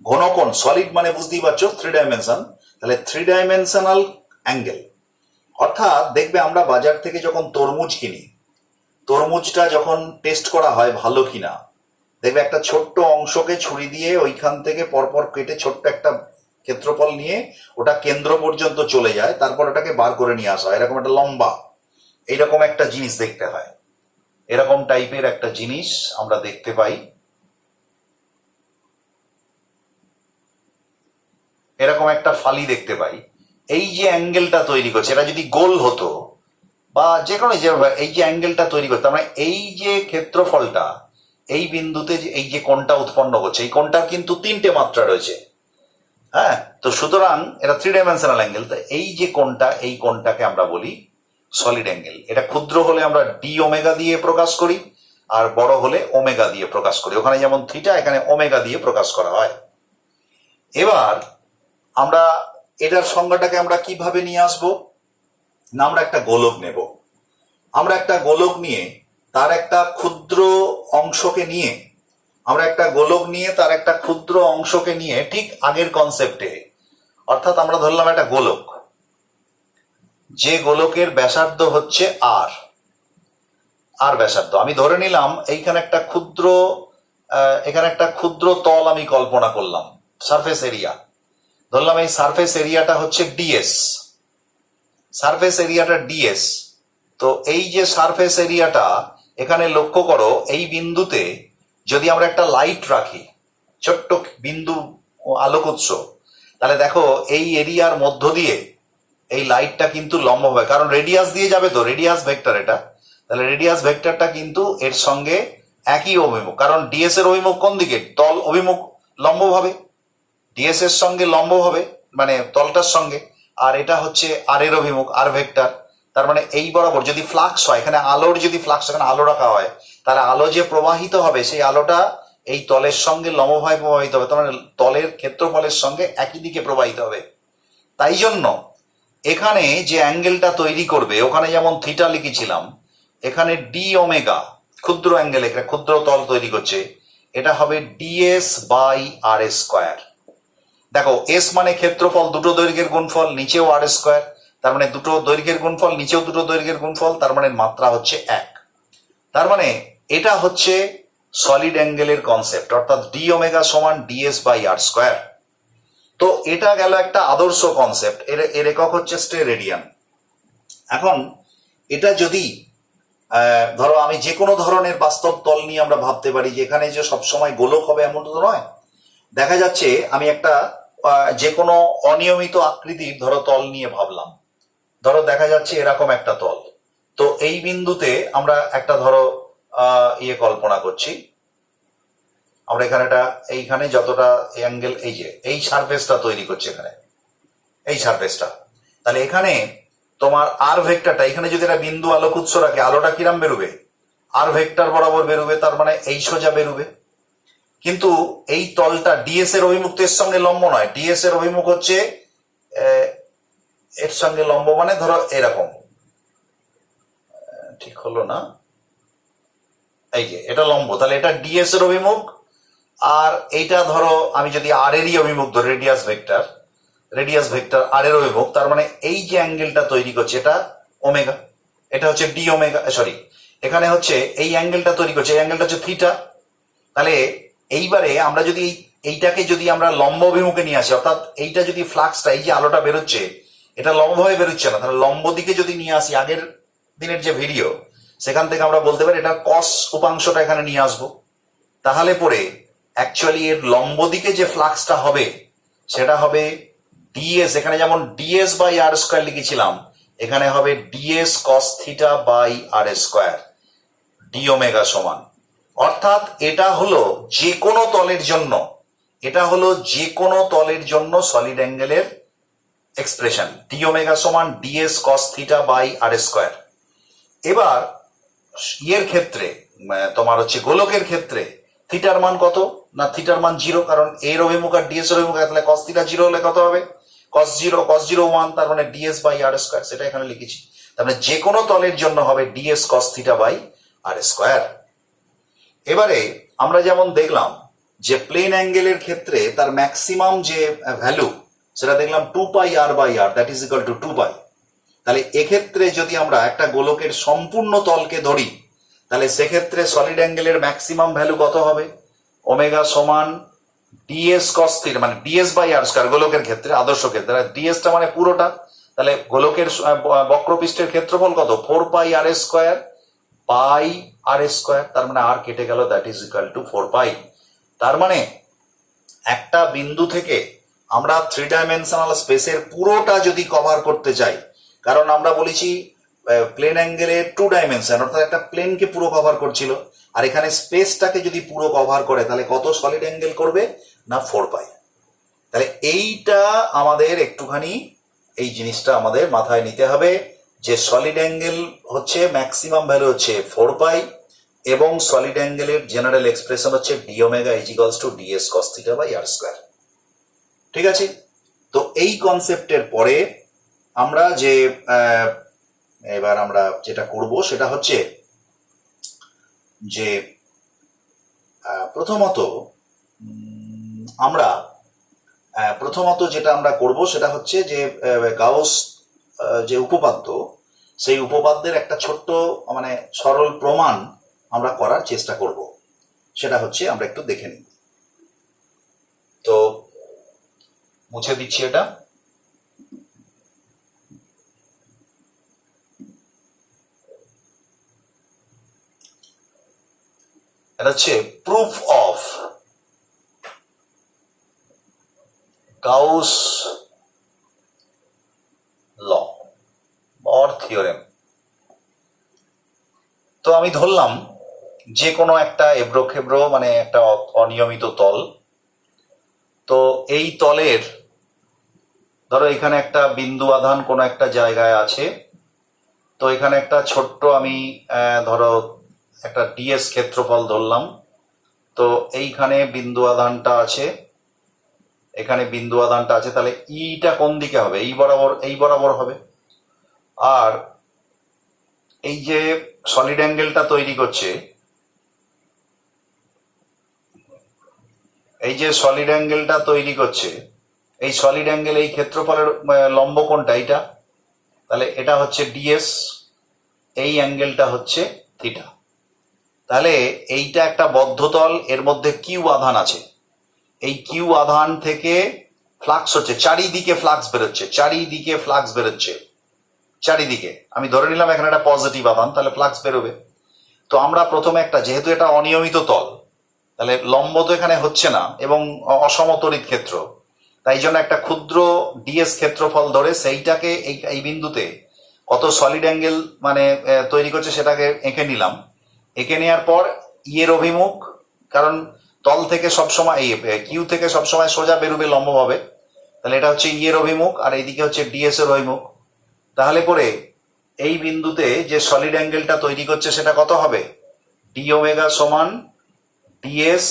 [SPEAKER 1] ঘনকোণ, সলিড মানে বুঝতেই পারছো 3 ডাইমেনশন, তাহলে 3 ডাইমেনশনাল অ্যাঙ্গেল। অর্থাৎ দেখবে আমরা বাজার থেকে যখন তরমুজ কিনি, তরমুজটা যখন টেস্ট করা হয় ভালো কিনা, দেখবে একটা ছোট্ট অংশকে ছুরি দিয়ে ওইখান থেকে পরপর কেটে ছোট্ট একটা ক্ষেত্রফল নিয়ে ওটা কেন্দ্র পর্যন্ত চলে যায়, তারপর ওটাকে বার করে নিয়ে আসা হয়। এরকম একটা লম্বা এইরকম একটা জিনিস দেখতে হয়, এরকম টাইপের একটা জিনিস আমরা দেখতে পাই। এরকম একটা ফালি দেখতে পাই। এই যে অ্যাঙ্গেলটা তৈরি করছে এটা যদি গোল হতো বা যে কোনো এই যে অ্যাঙ্গেলটা তৈরি করতো, মানে এই যে ক্ষেত্রফলটা এই বিন্দুতে এই যে কোণটা উৎপন্ন করছে, এই কোণটার কিন্তু 3টে মাত্রা রয়েছে। হ্যাঁ, তো সুতরাং এটা 3 ডাইমেনশনাল অ্যাঙ্গেল। তো এই যে কোণটা, এই কোণটাকে আমরা বলি সলিড অ্যাঙ্গেল। এটা ক্ষুদ্র হলে আমরা ডি ওমেগা দিয়ে প্রকাশ করি, আর বড় হলে ওমেগা দিয়ে প্রকাশ করি। ওখানে যেমন থিটা, এখানে ওমেগা দিয়ে প্রকাশ করা হয়। এবার আমরা এটার সংজ্ঞাটাকে আমরা কিভাবে নিয়ে আসবো না, আমরা একটা গোলক নেব। আমরা একটা গোলক নিয়ে তার একটা ক্ষুদ্র অংশকে নিয়ে তার একটা ক্ষুদ্র অংশকে নিয়ে ঠিক আগের কনসেপ্টে, অর্থাৎ আমরা ধরলাম একটা গোলক, যে গোলকের ব্যাসার্ধ হচ্ছে আর ব্যাসার্ধ আমি ধরে নিলাম এখানে একটা ক্ষুদ্র তল আমি কল্পনা করলাম, সারফেস এরিয়া ধরলাম। এই সারফেস এরিয়াটা হচ্ছে ডিএস, সারফেস এরিয়াটা ডিএস। তো এই যে সারফেস এরিয়াটা এখানে লক্ষ্য করো, এই বিন্দুতে যদি আমরা একটা লাইট রাখি, ছোট্ট বিন্দু আলোক উৎস, তাহলে দেখো এই এরিয়ার মধ্য দিয়ে এই লাইটটা কিন্তু লম্ব হবে, কারণ রেডিয়াস দিয়ে যাবে, তো রেডিয়াস ভেক্টর এটা, তাহলে রেডিয়াস ভেক্টরটা কিন্তু এর সঙ্গে একই অভিমুখ, কারণ ডিএস এর অভিমুখ কোন দিকে, তল অভিমুখ লম্ব হবে, ডিএস এর সঙ্গে লম্ব হবে মানে তলটার সঙ্গে, আর এটা হচ্ছে আর এর অভিমুখ, আর ভেক্টর। তার মানে এই বরাবর যদি ফ্লাক্স হয়, এখানে আলোর যদি ফ্লাক্স, এখানে আলো রাখা হয়, তাহলে আলো যে প্রবাহিত হবে সেই আলোটা এই তলের সঙ্গে লম্বভাবে প্রবাহিত হবে, তার মানে তলের ক্ষেত্রফলের সঙ্গে একই দিকে প্রবাহিত হবে। তাই জন্য এখানে যে অ্যাঙ্গেলটা তৈরি করবে, ওখানে যেমন থিটা লিখেছিলাম, এখানে ডি ওমেগা ক্ষুদ্র অ্যাঙ্গেল, একটা ক্ষুদ্র তল তৈরি করছে, এটা হবে ডিএস বাই আর স্কোয়ার। দেখো এস মানে ক্ষেত্রফল, দুটো দৈর্ঘ্যের গুণফল, নিচেও আর স্কোয়ার, তার মানে দুটো দৈর্ঘ্যের গুণফল, নিচেও দুটো দৈর্ঘ্যের গুণফল, তার মানে মাত্রা হচ্ছে 1। তার মানে এটা হচ্ছে সলিড অ্যাঙ্গেলের কনসেপ্ট, অর্থাৎ ডি ওমেগা সমান ডিএস বাই আর স্কোয়ার। তো এটা গেল একটা আদর্শ কনসেপ্ট, এর একক হচ্ছে স্টেরেডিয়ান। এখন এটা যদি ধরো আমি যে কোনো ধরনের বাস্তব তল নিয়ে আমরা ভাবতে পারি যে এখানে যে সবসময় গোলক হবে এমন তো নয়। দেখা যাচ্ছে আমি একটা যে কোনো অনিয়মিত আকৃতির ধরো তল নিয়ে ভাবলাম, ধরো দেখা যাচ্ছে এরকম একটা তল, তো এই বিন্দুতে আমরা একটা ধরো কল্পনা করছি, আমরা এইখানে যতটা অ্যাঙ্গেল, এই যে এই সারফেসটা তৈরি করছে এখানে, এই সারফেসটা, তাহলে এখানে তোমার আর ভেক্টরটা, এখানে যদি একটা বিন্দু আলোক উৎস রাখে, আলোটা কিরাম বেরোবে, আর ভেক্টর বরাবর বেরোবে, তার মানে এই সোজা বেরোবে। কিন্তু এই তলটা ডিএস এর অভিমুখ এর সঙ্গে লম্ব নয়, ডিএস এর অভিমুখ হচ্ছে এর সঙ্গে লম্ব, মানে ধরো এরকম, ঠিক হলো না, এই যে এটা লম্ব, তাহলে এটা ডিএস এর অভিমুখ, আর এইটা ধরো আমি যদি আর এরই অভিমুখ ধরো, রেডিয়াস ভেক্টর আর এর অভিমুখ, তার মানে এই যে অ্যাঙ্গেলটা তৈরি করছে এটা ওমেগা, এটা হচ্ছে ডি ওমেগা, সরি এখানে হচ্ছে এই অ্যাঙ্গেলটা তৈরি করছে, এই অ্যাঙ্গেলটা হচ্ছে থিটা। তাহলে এইবারে আমরা যদি এইটাকে যদি আমরা লম্ব অভিমুখে নিয়ে আসি, অর্থাৎ এইটা যদি ফ্লাক্সটা, এই যে আলোটা বেরোচ্ছে এটা লম্বভাবে বেরোচ্ছে না, তাহলে লম্ব দিকে যদি নিয়ে আসি, আগের দিনের যে ভিডিও সেখান থেকে আমরা বলতে পারি এটা কস উপাংশটা এখানে নিয়ে আসবো, তাহলে পরে অ্যাকচুয়ালি এর লম্ব দিকে যে ফ্লাক্সটা হবে সেটা হবে ডিএস, এখানে যেমন ডিএস বাই আর স্কোয়ার লিখেছিলাম, এখানে হবে DS cos theta by R square, D omega সমান। অর্থাৎ এটা হলো যে কোনো তলের জন্য সলিড অ্যাঙ্গেলের এক্সপ্রেশন, ডি ওমেগা সমান DS cos theta by R square. এবার ইয়ের ক্ষেত্রে তোমার হচ্ছে গোলকের ক্ষেত্রে থিটার মান কত? না থিটার মান 0, কারণ এর অভিমুখ আর ডিএস এর অভিমুখ, তাহলে cos থিটা 0 হলে কত হবে? cos 0 1, তার মানে ds বাই আর স্কয়ার, সেটা এখানে লিখেছি। তার মানে যে কোনো তলের জন্য হবে ds cos theta by R square. এবারে আমরা যেমন দেখলাম যে প্লেন অ্যাঙ্গেলের ক্ষেত্রে তার ম্যাক্সিমাম যে ভ্যালু সেটা দেখলাম 2 pi R by R, that is equal to 2 pi. তাহলে এক্ষেত্রে যদি আমরা একটা গোলকের সম্পূর্ণ তলকে ধরি, তাহলে সেক্ষেত্রে সলিড অ্যাঙ্গেলের ম্যাক্সিমাম ভ্যালু কত হবে? ওমেগা সমান ডিএস কস থিটা, মানে ডিএস বাই আর স্কয়ার গোলকের ক্ষেত্রে, আদর্শ ক্ষেত্রে ডিএসটা মানে পুরোটা, তাহলে গোলকের বক্রপৃষ্ঠের ক্ষেত্রফল কত? 4 pi R square by R square, তার মানে আর কেটে গেল, that is equal two 4 pi. তার মানে একটা বিন্দু থেকে আমরা 3 ডাইমেনশনাল স্পেসের পুরোটা যদি কভার করতে চাই, কারণ আমরা বলেছি প্লেন অ্যাঙ্গেলের 2 ডাইমেনশন, অর্থাৎ একটা প্লেনকে পুরো কভার করছিল, আর এখানে স্পেসটাকে যদি পুরো কভার করে তাহলে কত সলিড অ্যাঙ্গেল করবে? না 4 পাই। তাহলে এইটা আমাদের একটুখানি এই জিনিসটা আমাদের মাথায় নিতে হবে যে সলিড অ্যাঙ্গেল হচ্ছে ম্যাক্সিমাম ভ্যালু হচ্ছে 4 পাই, এবং সলিড অ্যাঙ্গেলের জেনারেল এক্সপ্রেশন হচ্ছে D omega is equals to DS cos theta by R square. ঠিক আছে? তো এই কনসেপ্টের পরে আমরা যে এবার আমরা যেটা করব সেটা হচ্ছে যে প্রথমত যেটা আমরা করব সেটা হচ্ছে যে গাউস যে উপপাদ্য, সেই উপপাদ্যের একটা ছোট্ট মানে সরল প্রমাণ আমরা করার চেষ্টা করব। সেটা হচ্ছে আমরা একটু দেখে নিই। তো মুছে দিচ্ছি এটা। এটা হচ্ছে proof of Gauss law or theorem. তো আমি ধরলাম যে কোনো একটা এবড়োখেবড়ো মানে একটা অনিয়মিত তল, তো এই তলের ধরো এখানে একটা বিন্দু আধান কোনো একটা জায়গায় আছে, তো এখানে একটা ছোট্ট আমি ধরো একটা ডিএস ক্ষেত্রফল ধরলাম, তো এইখানে বিন্দু আধানটা আছে, এখানে বিন্দু আধানটা আছে, তাহলে ইটা কোন দিকে হবে? এই বরাবর হবে। আর এই যে সলিড অ্যাঙ্গেলটা তৈরি করছে, এই সলিড অ্যাঙ্গেল এই ক্ষেত্রফলের লম্ব কোনটা? এইটা, তাহলে এটা হচ্ছে ডিএস, এই অ্যাঙ্গেলটা হচ্ছে থিটা। তাহলে এইটা একটা বদ্ধতল, এর মধ্যে কিউ আধান আছে, এই কিউ আধান থেকে ফ্লাক্স হচ্ছে, চারিদিকে ফ্লাক্স বেরোচ্ছে চারিদিকে। আমি ধরে নিলাম এখানে একটা পজিটিভ আধান, তাহলে ফ্লাক্স বেরোবে। তো আমরা প্রথমে একটা, যেহেতু এটা অনিয়মিত তল, তাহলে লম্ব তো এখানে হচ্ছে না এবং অসমতরিত ক্ষেত্র, তাই জন্য একটা ক্ষুদ্র ডিএস ক্ষেত্রফল ধরে সেইটাকে এই বিন্দুতে কত সলিড অ্যাঙ্গেল মানে তৈরি করছে সেটাকে এঁকে নিলাম। এঁকে নেওয়ার পর ইয়ের অভিমুখ, কারণ তল থেকে সবসময় এই কিউ থেকে সবসময় সোজা বেরোবে লম্বভাবে, তাহলে এটা হচ্ছে ইয়ের অভিমুখ, আর এইদিকে হচ্ছে ডিএস এর অভিমুখ। তাহলে পরে এই বিন্দুতে যে সলিড অ্যাঙ্গেলটা তৈরি করছে সেটা কত হবে? ডি ওমেগা সমান DS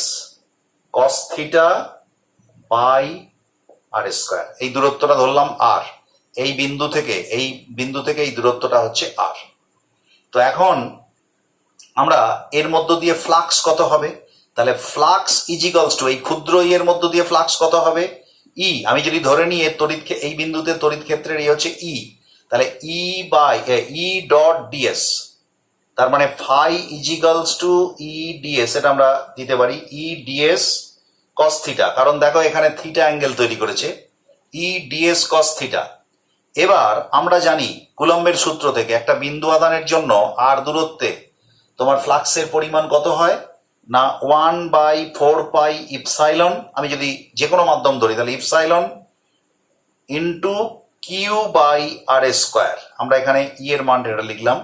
[SPEAKER 1] cos theta by R square. এই দূরত্বটা ধরলাম আর, এই বিন্দু থেকে এই দূরত্বটা হচ্ছে আর। তো এখন আমরা এর মধ্য দিয়ে ফ্লাক্স কত হবে? তাহলে ফ্লাক্স ইজ ইকুয়ালস টু এই ক্ষুদ্র এর মধ্য দিয়ে ফ্লাক্স কত হবে? ই। আমি যদি ধরে নিই এর এই বিন্দুতে তড়িৎ ক্ষেত্রের এই হচ্ছে ই, তাহলে E by E dot DS, তার মানে phi is equals to E DS, এটা আমরা দিতে পারি ই ডিএস কস থিটা, কারণ দেখো এখানে থিটা অ্যাঙ্গেল তৈরি করেছে, ই ডিএস কস থিটা। এবার আমরা জানি কুলম্বের সূত্র থেকে একটা বিন্দু আধানের জন্য আর দূরত্বে তোমার ফ্লাক্সের পরিমাণ কত হয়? না 1/4 পাই ইপসাইলন, আমি যদি যে কোনো মাধ্যম ধরি তাহলে epsilon into Q by R square. আমরা এখানে ই এর মান এটা লিখলাম,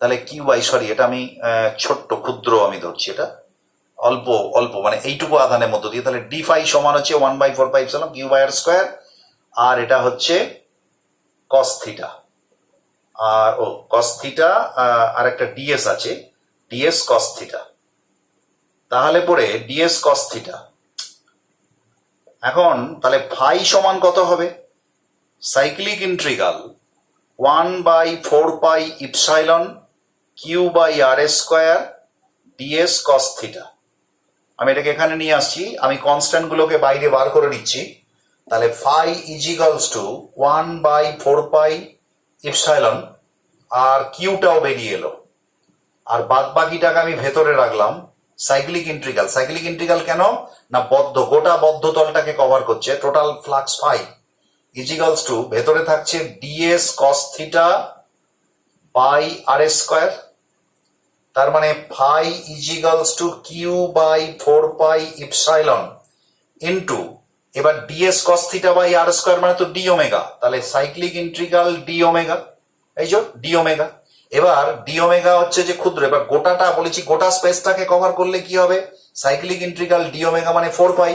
[SPEAKER 1] তাহলে কিউ বাই, সরি এটা আমি ছোট্ট ক্ষুদ্র আমি ধরছি, এটা অল্প মানে এইটুকু আধানের মধ্য দিয়ে, তাহলে ডি ফাই সমান হচ্ছে 1/4 pi epsilon Q by R square, আর এটা হচ্ছে কস থিটা, আর কস থিটা আর একটা ডিএস আছে, ডিএস কস থিটা। তাহলে পরে ডিএস কস থিটা। এখন তাহলে ফাই সমান কত হবে? Cyclic integral 1/4 pi epsilon Q by R square DS cos theta. আমি এটাকে এখানে নিয়ে আসছি, আমি কনস্ট্যান্ট গুলোকে বাইরে বার করে নিচ্ছি। তাহলে phi equals to 1/4 pi epsilon, আর কিউটাও বেরিয়ে এলো, আর বাদ বাকিটাকে আমি ভেতরে রাখলাম। সাইক্লিক ইন্টিগ্রাল, সাইক্লিক ইন্টিগ্রাল কেন না গোটা বদ্ধ তলটাকে কভার করছে, total flux phi equals to ভেতরে থাকছে DS cos theta by R square. তার মানে phi equals to Q by 4 pi epsilon into, এবার DS cos theta by R square মানে তো ডি ওমেগা, তাহলে সাইক্লিক ইন্টিগ্রাল ডি ওমেগা, এই যে ডি ওমেগা। এবার ডি ওমেগা হচ্ছে যে ক্ষুদ্র, এবার গোটাটা বলেছি গোটা স্পেসটাকে কভার করলে কি হবে? সাইক্লিক ইন্টিগ্রাল ডি ওমেগা মানে 4 পাই,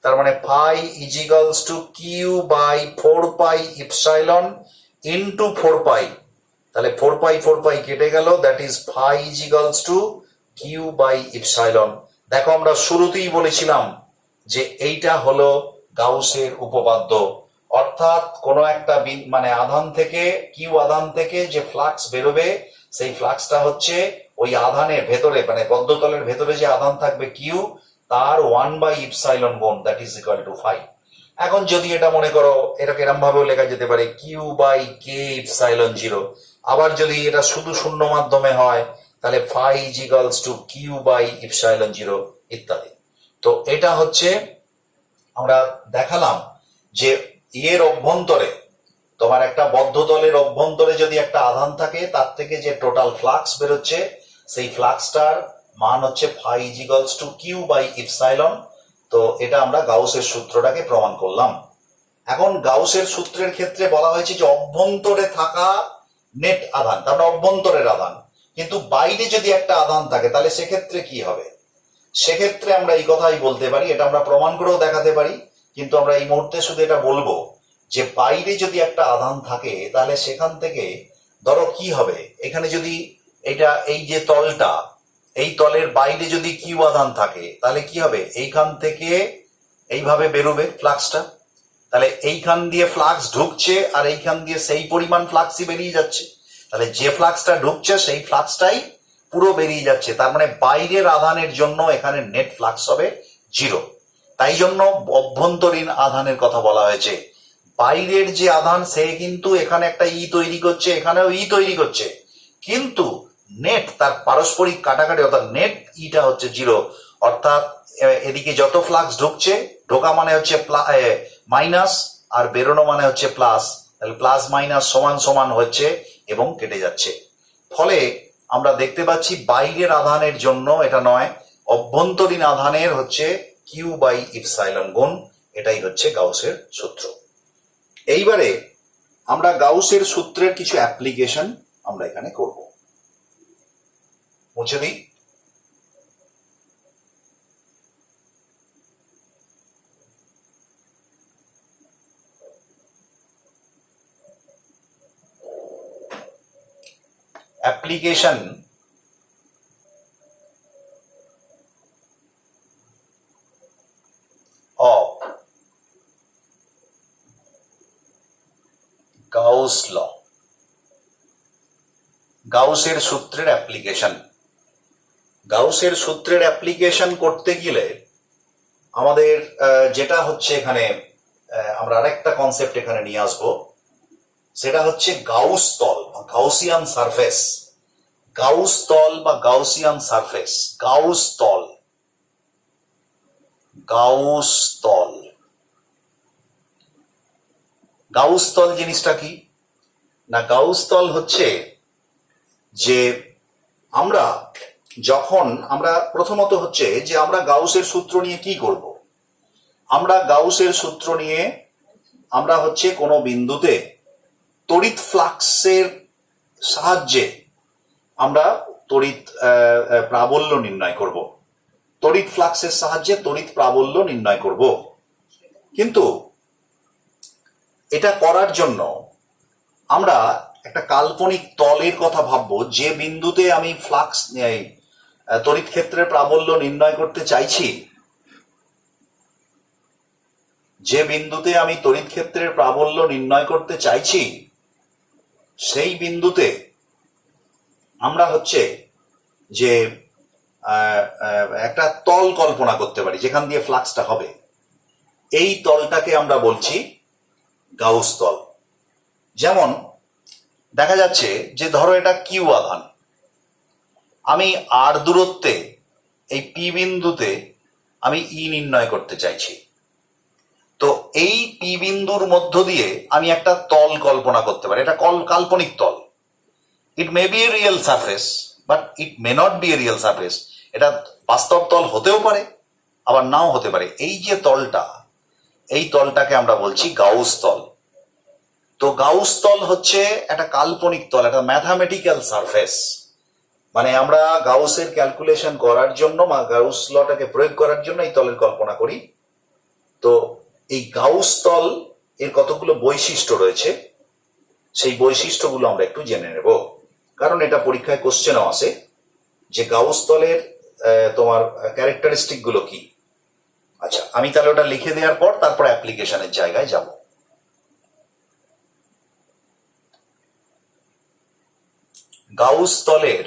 [SPEAKER 1] তার মানে phi equals to Q by 4 pi epsilon into 4 pi, তাহলে 4 পাই কেটে গেল, that is phi equals to Q by epsilon. দেখো আমরা শুরুতেই বলেছিলাম যে এইটা হলো গাউসের উপপাদ্য, অর্থাৎ কোনো একটা মানে আধান থেকে, কিউ আধান থেকে যে ফ্লাক্স বেরোবে সেই ফ্লাক্সটা হচ্ছে ওই আধানের ভেতরে, মানে বদ্ধতলের ভেতরে যে আধান থাকবে কিউ, তার 1/ইপসাইলন গুণ, that is equal to phi. এখন যদি এটা মনে করো, এটাকে এরম ভাবেও লেখা যেতে পারে কিউ বাই কে ইপসাইলন 0। আবার যদি এটা শুধু শূন্য মাধ্যমে হয় তাহলে phi equals to Q by epsilon 0 ইত্যাদি। তো এটা হচ্ছে আমরা দেখালাম যে এর অভ্যন্তরে, তোমার একটা বদ্ধতলের অভ্যন্তরে যদি একটা আধান থাকে, তার থেকে যে টোটাল ফ্লাক্স বেরোচ্ছে সেই ফ্লাক্সটার মান হচ্ছে phi equals to Q by epsilon. তো এটা আমরা গাউসের সূত্রটাকে প্রমাণ করলাম। এখন গাউসের সূত্রের ক্ষেত্রে বলা হয়েছে যে অভ্যন্তরে থাকা নেট আধান, তার মানে অভ্যন্তরের আধান, কিন্তু বাইরে যদি একটা আধান থাকে তাহলে সেক্ষেত্রে কি হবে? সেক্ষেত্রে আমরা এই কথাই বলতে পারি, এটা আমরা প্রমাণ করেও দেখাতে পারি, কিন্তু আমরা এই মুহূর্তে শুধু এটা বলবো যে বাইরে যদি একটা আধান থাকে তাহলে সেখান থেকে ধরো কি হবে, এখানে যদি এটা এই যে তলটা, এই তলের বাইরে যদি কিউ আধান থাকে তাহলে কি হবে? এইখান থেকে এইভাবে বেরোবে ফ্লাক্সটা, তাহলে এইখান দিয়ে ফ্লাক্স ঢুকছে আর এইখান দিয়ে সেই পরিমাণ ফ্লাক্সই বেরিয়ে যাচ্ছে, তাহলে যে ফ্লাক্সটা ঢুকছে সেই ফ্লাক্সটাই পুরো বেরিয়ে যাচ্ছে, তার মানে বাইরের আধানের জন্য এখানে নেট ফ্লাক্স হবে 0। তাই জন্য অভ্যন্তরীণ আধানের কথা বলা হয়েছে। বাইরের যে আধান সে কিন্তু এখানে একটা ই তৈরি করছে, এখানেও ই তৈরি করছে, কিন্তু নেট তার পারস্পরিক কাটাকাটি, অর্থাৎ নেট ইটা হচ্ছে 0। অর্থাৎ এদিকে যত ফ্লাক্স ঢুকছে, ঢোকা মানে হচ্ছে মাইনাস, আর বেরোনো মানে হচ্ছে প্লাস, তাহলে প্লাস মাইনাস সমান সমান হচ্ছে এবং কেটে যাচ্ছে। ফলে আমরা দেখতে পাচ্ছি বাইরের আধানের জন্য এটা নয়, অভ্যন্তরীণ আধানের হচ্ছে কিউ বাই ইপসাইলন গুণ, এটাই হচ্ছে গাউসের সূত্র। এইবারে আমরা গাউসের সূত্রের কিছু অ্যাপ্লিকেশন আমরা এখানে করব। মুছে দিই। অ্যাপ্লিকেশন of গাউস ল, গাউসের সূত্রের অ্যাপ্লিকেশন। গাউসের সূত্রের অ্যাপ্লিকেশন করতে গেলে আমাদের যেটা হচ্ছে এখানে আমরা আরেকটা কনসেপ্ট এখানে নিয়ে আসবো, সেটা হচ্ছে গাউস তল বা গাউসিয়ান সারফেস। গাউস তল বা গাউসিয়ান সারফেস, গাউস তল, গাউস তল। গাউস তল জিনিসটা কি না, গাউস তল হচ্ছে যে আমরা যখন আমরা প্রথমত হচ্ছে যে আমরা গাউসের সূত্র নিয়ে কি করব, আমরা গাউসের সূত্র নিয়ে আমরা হচ্ছে কোনো বিন্দুতে তড়িৎ ফ্লাক্সের সাহায্যে আমরা তড়িৎ প্রাবল্য নির্ণয় করব, তড়িৎ ফ্লাক্সের সাহায্যে তড়িৎ প্রাবল্য নির্ণয় করব। কিন্তু এটা করার জন্য আমরা একটা কাল্পনিক তলের কথা ভাববো, যে বিন্দুতে আমি ফ্লাক্স তড়িৎ ক্ষেত্রের প্রাবল্য নির্ণয় করতে চাইছি, যে বিন্দুতে আমি তড়িৎ ক্ষেত্রের প্রাবল্য নির্ণয় করতে চাইছি সেই বিন্দুতে আমরা হচ্ছে যে একটা তল কল্পনা করতে পারি যেখান দিয়ে ফ্লাক্সটা হবে। এই তলটাকে আমরা বলছি গাউস তল। যেমন দেখা যাচ্ছে যে ধরো এটা কিউ আধান, আমি আর দূরত্বে এই পি বিন্দুতে আমি ই নির্ণয় করতে চাইছি। তো এই পি বিন্দুর মধ্য দিয়ে আমি একটা তল কল্পনা করতে পারি, এটা কাল্পনিক তল। It may be a real surface but it may not be a real surface. এটা বাস্তব তল হতেও পারে আবার নাও হতে পারে। এই যে তলটা, এই তলটাকে আমরা বলছি গাউস তল। তো গাউস তল হচ্ছে একটা কাল্পনিক তল, একটা ম্যাথামেটিক্যাল সারফেস। মানে আমরা গাউসের ক্যালকুলেশন করার জন্য বা গাউস লটাকে প্রয়োগ করার জন্য এই তলের কল্পনা করি। তো এই গাউস তল এর কতগুলো বৈশিষ্ট্য রয়েছে, সেই বৈশিষ্ট্যগুলো আমরা একটু জেনে নেব, কারণ এটা পরীক্ষায় কোশ্চেনও আসে যে গাউস তলের তোমার ক্যারেক্টারিস্টিক গুলো কি। আচ্ছা, আমি তাহলে ওটা লিখে দেওয়ার পর তারপর অ্যাপ্লিকেশনের জায়গায় যাব। গাউস তলের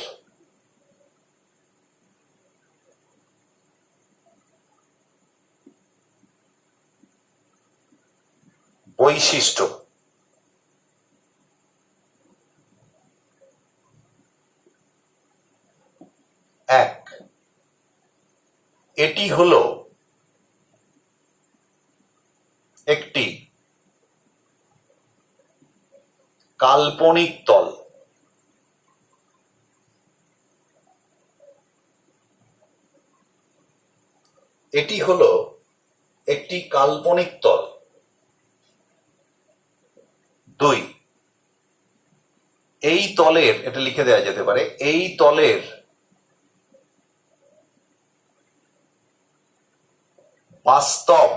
[SPEAKER 1] বৈশিষ্ট্য। এক, এটি হলো একটি কাল্পনিক তল। এটি হলো একটি কাল্পনিক তল। দুই, এই তলের, এটা লিখে দেওয়া যেতে পারে, এই তলের বাস্তব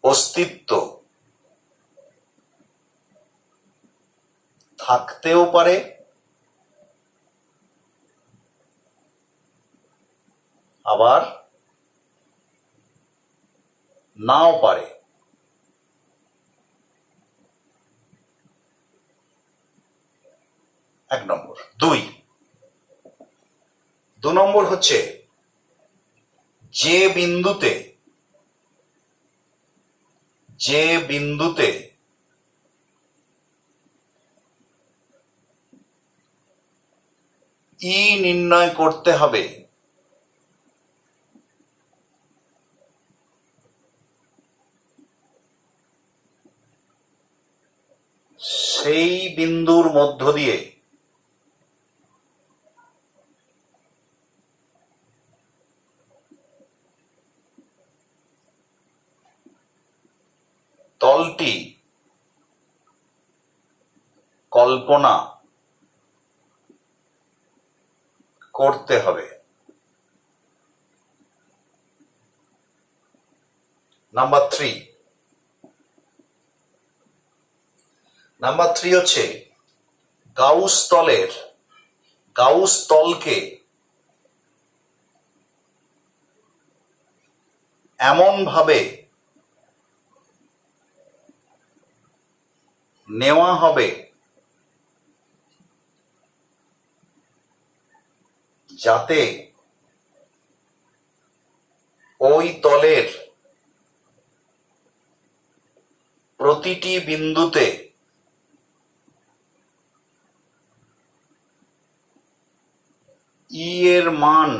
[SPEAKER 1] অস্তিত্ব থাকতেও পারে আবার নাও পারে। এক নম্বর। দু নম্বর হচ্ছে যে বিন্দুতে ই নির্ণয় করতে হবে সেই বিন্দুর মধ্য দিয়ে তলটি কল্পনা করতে হবে। নাম্বার থ্রি হচ্ছে গাউস তলকে এমন ভাবে নেওয়া হবে যাতে ওই তলের প্রতিটি বিন্দুতে ই এর মান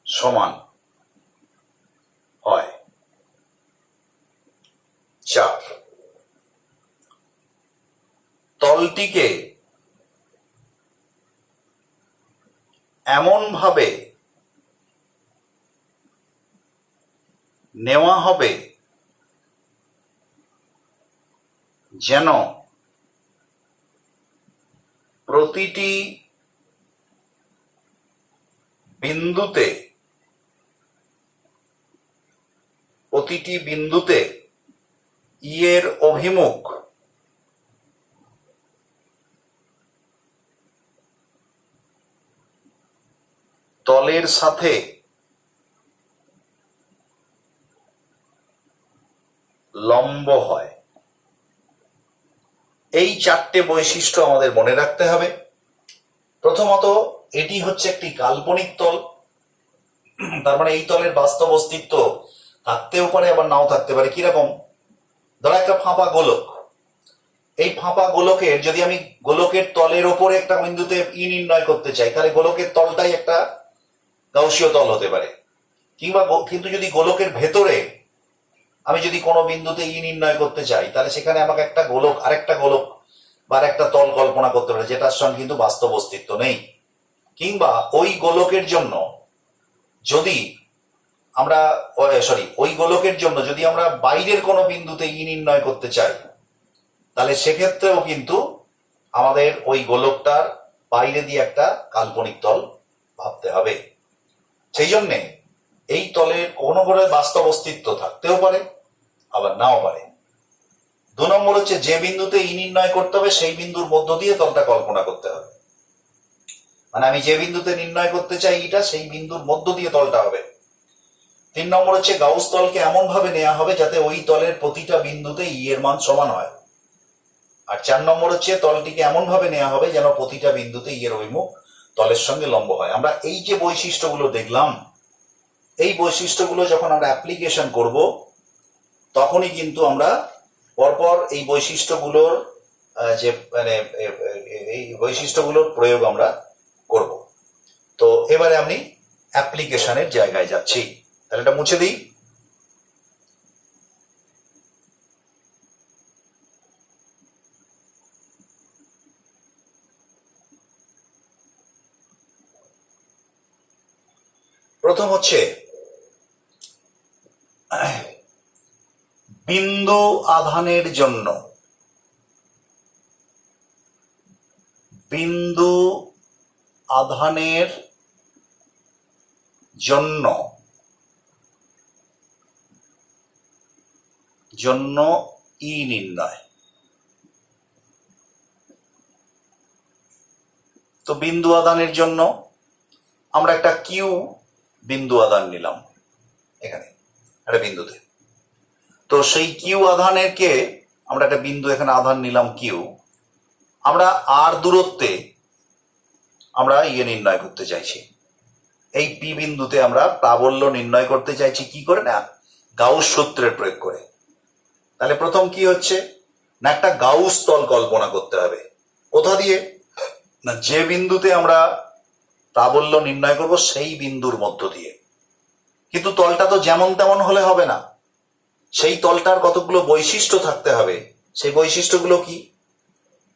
[SPEAKER 1] সমান হয়। 4, তলটিকে এমন ভাবে নেওয়া হবে যেন প্রতিটি বিন্দুতে ই এর অভিমুখ তলের সাথে লম্ব হয়। এই চারটে বৈশিষ্ট্য আমাদের মনে রাখতে হবে। প্রথমত, এটি হচ্ছে একটি কাল্পনিক তল, তার মানে এই তলের বাস্তব অস্তিত্ব থাকতেও পারে আবার নাও থাকতে পারে। কিরকম? ধরো একটা ফাঁপা গোলক, এই ফাঁপা গোলকের যদি আমি গোলকের তলের ওপরে একটা বিন্দুতে ই নির্ণয় করতে চাই, তাহলে গোলকের তলটাই একটা গাউসীয় তল হতে পারে। কিন্তু যদি গোলকের ভেতরে আমি যদি কোনো বিন্দুতে ই নির্ণয় করতে চাই, তাহলে সেখানে আমাকে একটা গোলক আরেকটা গোলক বা একটা তল কল্পনা করতে পারে, যেটার সঙ্গে কিন্তু বাস্তব অস্তিত্ব নেই। কিংবা ওই গোলকের জন্য যদি আমরা ওই গোলকের জন্য যদি আমরা বাইরের কোনো বিন্দুতে ই নির্ণয় করতে চাই, তাহলে সেক্ষেত্রেও কিন্তু আমাদের ওই গোলকটার বাইরে দিয়ে একটা কাল্পনিক তল ভাবতে হবে। সেই জন্যে এই তলের কোনো করে বাস্তব অস্তিত্ব থাকতেও পারে আবার নাও পারে। 2 নম্বর হচ্ছে, যে বিন্দুতে ই নির্ণয় করতে হবে সেই বিন্দুর মধ্য দিয়ে তলটা কল্পনা করতে হবে। মানে আমি যে বিন্দুতে নির্ণয় করতে চাই এটা, সেই বিন্দুর মধ্য দিয়ে তলটা হবে। 3 নম্বর হচ্ছে, গাউস তলকে এমন ভাবে নেওয়া হবে যাতে ওই তলের প্রতিটা বিন্দুতে ই এর মান সমান হয়। আর 4 নম্বর হচ্ছে, তলটিকে এমন ভাবে নেওয়া হবে যেন প্রতিটা বিন্দুতে ই এর অভিমুখ তলের সঙ্গে লম্ব হয়। আমরা এই যে বৈশিষ্ট্যগুলো দেখলাম, এই বৈশিষ্ট্যগুলো যখন আমরা অ্যাপ্লিকেশন করব, তখনই কিন্তু আমরা পরপর এই বৈশিষ্ট্যগুলোর এই বৈশিষ্ট্যগুলোর প্রয়োগ আমরা করব। তো এবারে আমি অ্যাপ্লিকেশনের জায়গায় যাচ্ছি। তাহলে এটা মুছে দিই। প্রথম হচ্ছে, বিন্দু আধানের জন্য জন্য ই নির্ণয়। তো বিন্দু আধানের জন্য আমরা একটা কিউ বিন্দু আধান নিলাম এখানে একটা বিন্দুতে। তো সেই কিউ আধানের কে আমরা একটা বিন্দু এখানে আধান নিলাম কিউ, আমরা আর দূরত্বে আমরা ইয়ে নির্ণয় করতে চাইছি। এই পি বিন্দুতে আমরা প্রাবল্য নির্ণয় করতে চাইছি কি করে? না, গাউস সূত্রের প্রয়োগ করে। তাহলে প্রথম কি হচ্ছে না, একটা গাউস তল কল্পনা করতে হবে। কোথা দিয়ে? না, যে বিন্দুতে আমরা প্রাবল্য নির্ণয় করব সেই বিন্দুর মধ্য দিয়ে। কিন্তু তলটা তো যেমন তেমন হলে হবে না, সেই তলটার কতগুলো বৈশিষ্ট্য থাকতে হবে। সেই বৈশিষ্ট্যগুলো কি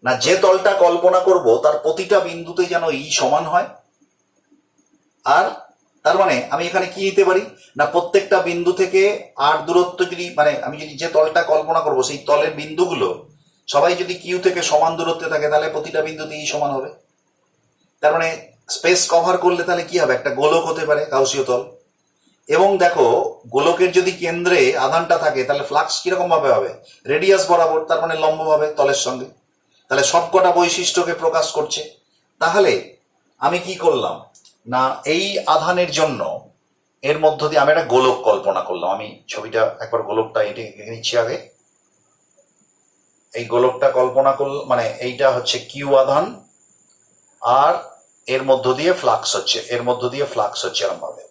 [SPEAKER 1] না, যে তলটা কল্পনা করব তার প্রতিটা বিন্দুতে যেন ই সমান হয়। আর তার মানে আমি এখানে কি নিতে পারি না, প্রত্যেকটা বিন্দু থেকে আর দূরত্ব যদি আমি যদি যে তলটা কল্পনা করব সেই তলের বিন্দুগুলো সবাই যদি কিউ থেকে সমান দূরত্বে থাকে, তাহলে প্রতিটা বিন্দুতে ই সমান হবে। তার মানে স্পেস কভার করলে তাহলে কি হবে, একটা গোলক হতে পারে গাউসীয় তল। এবং দেখো, গোলকের যদি কেন্দ্রে আধানটা থাকে তাহলে ফ্লাক্স কিরকম ভাবে হবে? রেডিয়াস বরাবর, তার মানে লম্ব ভাবে তলের সঙ্গে। তাহলে সবকটা বৈশিষ্ট্যকে প্রকাশ করছে। তাহলে আমি কি করলাম না, এই আধানের জন্য এর মধ্য দিয়ে আমি একটা গোলক কল্পনা করলাম। আমি ছবিটা একবার গোলকটা এঁটে নিচ্ছি আগে। এই গোলকটা কল্পনা করলাম, মানে এইটা হচ্ছে কিউ আধান, আর এর মধ্য দিয়ে ফ্লাক্স হচ্ছে, এরকম ভাবে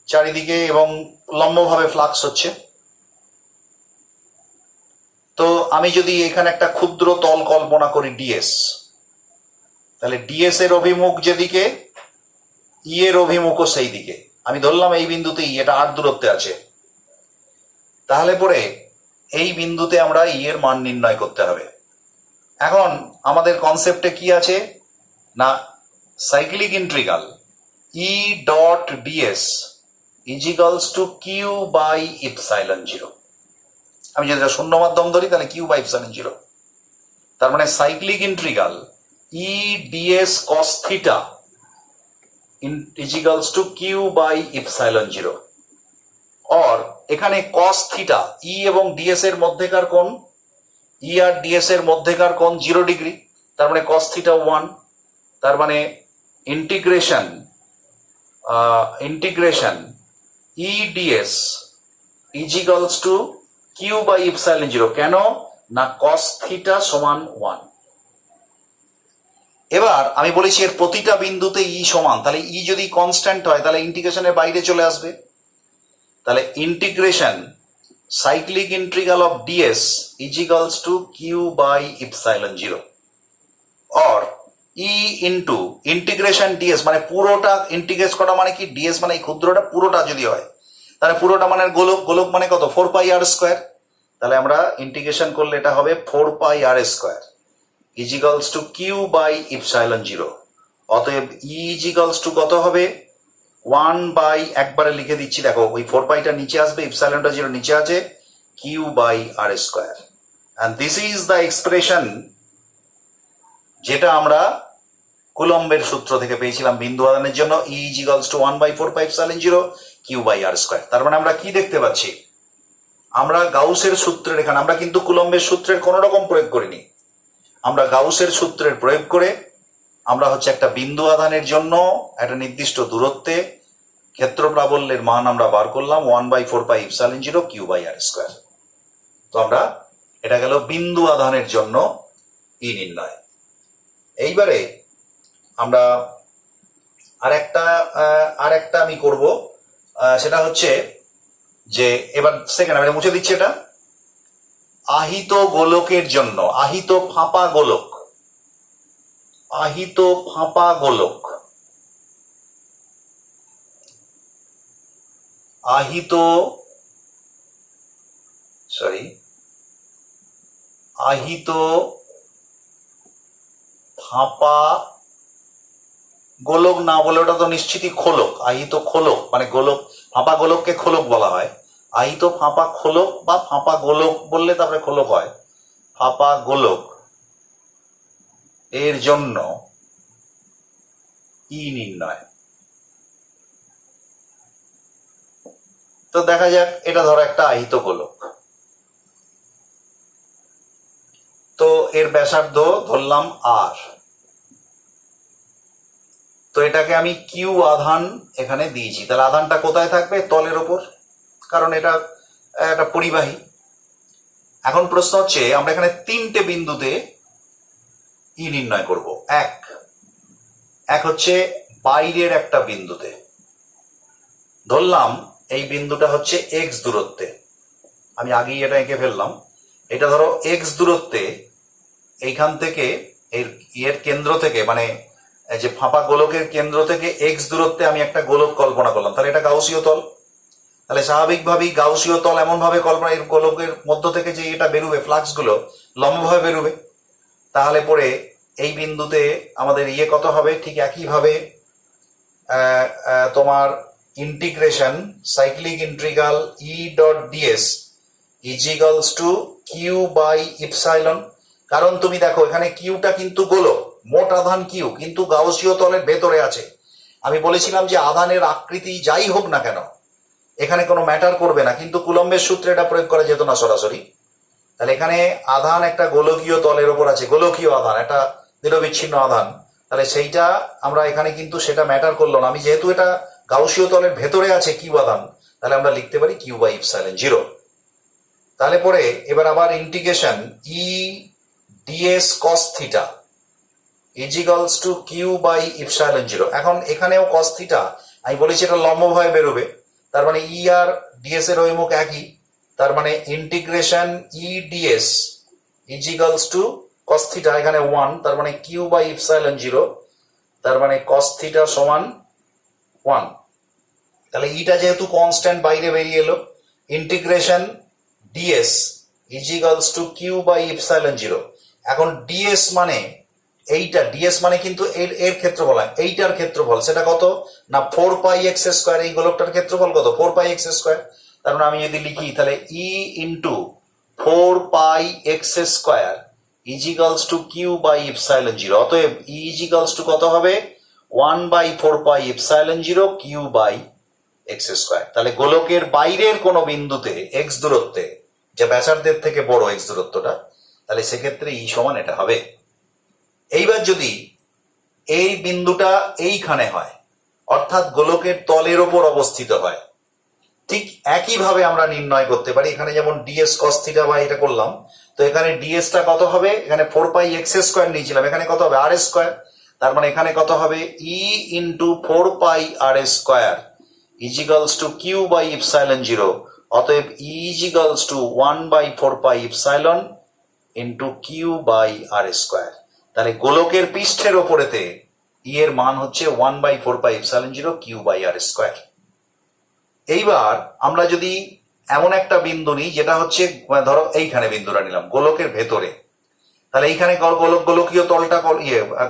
[SPEAKER 1] চারিদিকে এবং লম্বভাবে ফ্লাক্স হচ্ছে। তো আমি যদি এখানে একটা ক্ষুদ্র তল কল্পনা করি ডিএস, তাহলে ডিএস এর অভিমুখ যেদিকে, ই এর অভিমুখও সেই দিকে। আমি ধরলাম এই বিন্দুতে ই, এটা আর দূরত্বে আছে। তাহলে পরে এই বিন্দুতে আমরা ই এর মান নির্ণয় করতে হবে। এখন আমাদের কনসেপ্টে কি আছে না, cyclic integral E dot DS equals to Q by epsilon zero. আমি যদি শূন্য মাধ্যম ধরি তাহলে কিউ বাই ইপসাইলন জিরো। তার মানে cyclic integral E DS cos theta equals to Q by epsilon zero. और এখানে কস থিটা ই এবং ডিএস এর মধ্যেকার কোণ, ই আর ডিএস এর মধ্যেকার কোণ 0 ডিগ্রি, তার মানে কস থিটা 1। তার মানে integration integration E DS is equals to Q by epsilon zero. কেন না কস থিটা সমান 1। এবার আমি বলেছি এর প্রতিটা বিন্দুতে ই সমান, তাহলে ই যদি কনস্ট্যান্ট হয় তাহলে ইন্টিগ্রেশনের বাইরে চলে আসবে। তাহলে integration cyclic integral of DS is equals to Q by epsilon zero or E into integration DS, মানে পুরোটা ইন্টিগ্রেট করা মানে কি, ডিএস মানে এই ক্ষুদ্রটা পুরোটা যদি হয় তাহলে পুরোটা মানে গোলক, গোলক মানে কত 4 পাই আর স্কোয়ার। তাহলে আমরা ইন্টিগ্রেশন করলে এটা হবে 4 pi R square is equals to Q by epsilon zero. অতএব ই ইজ ইকুয়ালস টু কত হবে 1 বাই, একবারে লিখে দিচ্ছি দেখো, ওই 4 পাইটা নিচে আসবে, ইপসাইলনটা জিরো নিচে আছে, Q by R square. And this is the expression যেটা আমরা কুলম্বের সূত্র থেকে পেয়েছিলাম বিন্দু আধানের জন্য, E is equals to 1 by 4 pi epsilon zero Q by R square. তার মানে আমরা কি দেখতে পাচ্ছি, আমরা গাউসের সূত্রের, এখানে আমরা কিন্তু কুলম্বের সূত্রের কোনো রকম প্রয়োগ করিনি, আমরা গাউসের সূত্রের প্রয়োগ করে আমরা হচ্ছে একটা বিন্দু আধানের জন্য একটা নির্দিষ্ট দূরত্বে ক্ষেত্র প্রাবল্যের মান আমরা বার করলাম 1 by 4 pi epsilon zero Q by R square. তো আমরা এটা গেল বিন্দু আধানের জন্য ই নির্ণয়। এইবারে আমরা আরেকটা আমি করব, সেটা হচ্ছে যে এবার সেকেন্ড আমি মুছে দিচ্ছি, এটা আহিত গোলকের জন্য, আহিত ফাঁপা গোলক, আহিত ফাঁপা গোলক, আহিত ফাঁপা গোলক না বলে ওটা তো নিশ্চিতই খোলক, আহিত খোলক মানে গোলক, ফাঁপা গোলককে খোলক বলা হয়। আহিত ফাঁপা খোলক বা ফাঁপা গোলক বললে তারপরে খোলক হয়, ফাঁপা গোলক এর জন্য ই নির্ণয়। তো দেখা যাক, এটা ধরো একটা আহিত গোলক, তো এর ব্যাসার্ধ ধরলাম আর, তো এটাকে আমি কিউ আধান এখানে দিয়েছি, তাহলে আধানটা কোথায় থাকবে, তলের ওপর, কারণ এটা একটা পরিবাহী। এখন প্রশ্ন হচ্ছে আমরা এখানে তিনটে বিন্দুতে ই নির্ণয় করব। এক হচ্ছে বাইরের একটা বিন্দুতে, ধরলাম এই বিন্দুটা হচ্ছে এক্স দূরত্বে, আমি আগেই এটা এঁকে ফেললাম, এটা ধরো এক্স দূরত্বে, এইখান থেকে এর কেন্দ্র থেকে, মানে যে ফাঁপা গোলকের কেন্দ্র থেকে এক্স দূরত্বে আমি একটা গোলক কল্পনা করলাম, তাহলে এটা গাউসীয় তল। তাহলে স্বাভাবিকভাবেই গাউসীয় তল এমন ভাবে কল্পনা, এর গোলকের মধ্য থেকে যে এটা বেরোবে ফ্লাক্স গুলো লম্বভাবে বেরোবে, তাহলে পরে এই বিন্দুতে আমাদের ইয়ে কত হবে, ঠিক একইভাবে তোমার integration cyclic integral E dot DS is equals to Q by epsilon. কারণ তুমি দেখো এখানে কিউটা কিন্তু গোলক, মোট আধান কিউ, কিন্তু গাউসীয় তলের ভেতরে আছে। আমি বলেছিলাম যে আধানের আকৃতি যাই হোক না কেন এখানে কোনো ম্যাটার করবে না, কিন্তু কুলম্বের সূত্রে এটা প্রয়োগ করা যেত না সরাসরি। তাহলে এখানে আধান একটা গোলকীয় তলের ওপর আছে, গোলকীয় আধান, একটা নিরবিচ্ছিন্ন আধান, তাহলে সেইটা আমরা এখানে কিন্তু সেটা ম্যাটার করলো না। আমি যেহেতু এটা গাউসীয় তলের ভেতরে আছে কিউ আধান, তাহলে আমরা লিখতে পারি কিউ বাই ইপসাইলন জিরো। তাহলে পরে এবার আবার integration E DS cos theta is equals to Q by epsilon zero. এখন এখানেও কস থিটা আমি বলেছি এটা লম্বভাবে বেরোবে, তার মানে ই আর ডিএস এর অভিমুখ একই, তার মানে integration E DS is equals to cos theta, এখানে 1, তার মানে কিউ বাই ইপসাইলন জিরো, তার মানে কস থিটা সমান 1। তাহলে ইটা যেহেতু কনস্ট্যান্ট বাইরে বেরিয়ে এলো, integration DS is equals to Q by epsilon zero. এখন ডিএস মানে এইটা, ডিএস মানে কিন্তু এর ক্ষেত্রফল, এইটার ক্ষেত্রফল সেটা কত না 4 পাই এক্স স্কোয়ার, এই গোলকটার ক্ষেত্রফল কত 4 পাই এক্স স্কোয়ার। তার মানে আমি যদি লিখি তাহলে E into 4 pi X square is equals to Q by epsilon zero. অতএব ই ইজ ইকুয়ালস টু কত হবে 1 by 4 pi epsilon zero Q by X square. তাহলে গোলকের বাইরের কোন বিন্দুতে এক্স দূরত্বে, যে ব্যাসার্ধের থেকে বড় এক্স দূরত্বটা, তাহলে সেক্ষেত্রে ই সমান এটা হবে। এইবার যদি এই বিন্দুটা এইখানে হয়, অর্থাৎ গোলকের তলের ওপর অবস্থিত হয়। ঠিক একইভাবে আমরা নির্ণয় করতে পারি। এখানে যেমন ডিএস কস থিটা বা এটা করলাম, তো এখানে ডিএসটা কত হবে, এখানে 4 পাই এক্স স্কোয়ার নিয়েছিলাম, এখানে কত হবে আর স্কোয়ার। তার মানে এখানে কত হবে E into 4 pi R square equals to Q by epsilon zero. অতএব E equals to 1/4 pi epsilon into Q by R square. তাহলে গোলকের পৃষ্ঠের ওপরেতে ই এর মান হচ্ছে 1/4 pi epsilon zero Q by R square. এইবার আমরা যদি এমন একটা বিন্দু নিই যেটা হচ্ছে, ধরো এইখানে বিন্দুটা নিলাম গোলকের ভেতরে, তাহলে এইখানে গোলকীয় তলটা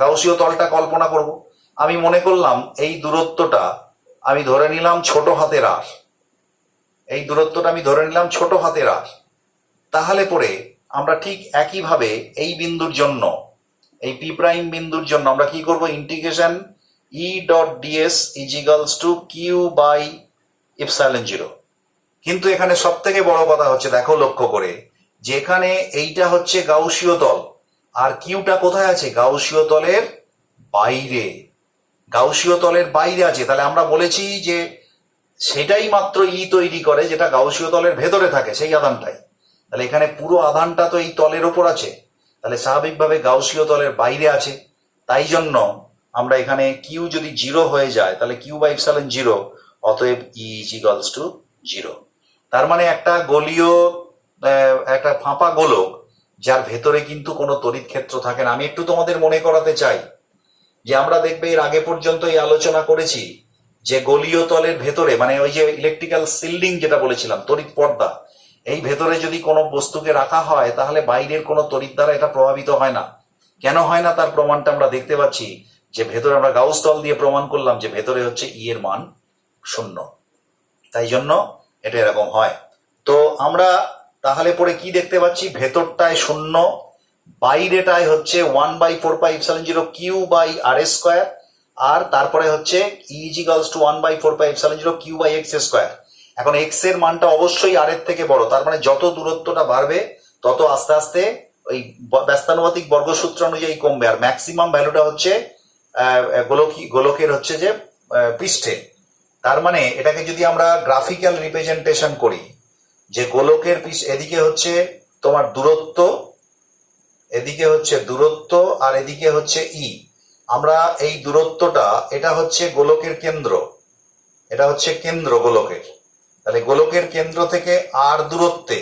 [SPEAKER 1] গাউসীয় তলটা কল্পনা করব। আমি মনে করলাম এই দূরত্বটা আমি ধরে নিলাম ছোট হাতের আর, এই দূরত্বটা আমি ধরে নিলাম ছোট হাতের আর। তাহলে পরে আমরা ঠিক একইভাবে এই বিন্দুর জন্য, এই পি প্রাইম বিন্দুর জন্য আমরা কি করব, integration E dot DS equals to Q by epsilon zero. কিন্তু এখানে সব থেকে বড় কথা হচ্ছে, দেখো লক্ষ্য করে, যেখানে এইটা হচ্ছে গাউসীয় তল আর কিউটা কোথায় আছে, গাউসীয় তলের বাইরে, গাউসীয় তলের বাইরে আছে। তাহলে আমরা বলেছি যে সেটাই মাত্র ই তৈরি করে যেটা গাউসীয় তলের ভেতরে থাকে, সেই আধানটাই। তাহলে এখানে পুরো আধানটা তো এই তলের ওপর আছে, তাহলে স্বাভাবিকভাবে গাউসীয় তলের বাইরে আছে। তাই জন্য আমরা এখানে কিউ যদি জিরো হয়ে যায় তাহলে কিউ বাই ইপসাইলন জিরো, অতএব ই ইজিক্যালস টু জিরো। তার মানে একটা গোলীয়, একটা ফাঁপা গোলক যার ভেতরে কিন্তু কোনো তড়িৎ ক্ষেত্র থাকে না। আমি একটু তোমাদের মনে করাতে চাই যে আমরা দেখবে এর আগে পর্যন্ত এই আলোচনা করেছি যে গোলীয় তলের ভেতরে, মানে ওই যে ইলেকট্রিক্যাল শিল্ডিং যেটা বলেছিলাম, তড়িৎ পর্দা, এই ভেতরে যদি কোনো বস্তুকে রাখা হয় তাহলে বাইরের কোনো তড়িৎ দ্বারা এটা প্রভাবিত হয় না। কেন হয় না তার প্রমাণটা আমরা দেখতে পাচ্ছি যে ভেতরে আমরা গাউস তল দিয়ে প্রমাণ করলাম যে ভেতরে হচ্ছে ই এর মান 0, তাই জন্য এটা এরকম হয়। তো আমরা তাহলে পরে কি দেখতে পাচ্ছি, ভেতরটায় 0, বাইরেটায় হচ্ছে 1/4 pi epsilon zero Q by R square, আর তারপরে হচ্ছে E equals to 1/4 pi epsilon zero Q by X square. এখন এক্স এর মানটা অবশ্যই আর এর থেকে বড়, তার মানে যত দূরত্বটা বাড়বে তত আস্তে আস্তে ওই ব্যস্তানুপাতিক বর্গসূত্র অনুযায়ী কমবে, আর ম্যাক্সিমাম ভ্যালুটা হচ্ছে গোলকের হচ্ছে যে পৃষ্ঠে। তার মানে এটাকে যদি আমরা গ্রাফিক্যাল রিপ্রেজেন্টেশন করি যে গোলকের এদিকে হচ্ছে তোমার দূরত্ব, এদিকে হচ্ছে দূরত্ব আর এদিকে হচ্ছে ই। আমরা এই দূরত্বটা, এটা হচ্ছে গোলকের কেন্দ্র, এটা হচ্ছে কেন্দ্র গোলকের। তাহলে গোলকের কেন্দ্র থেকে আর দূরত্বে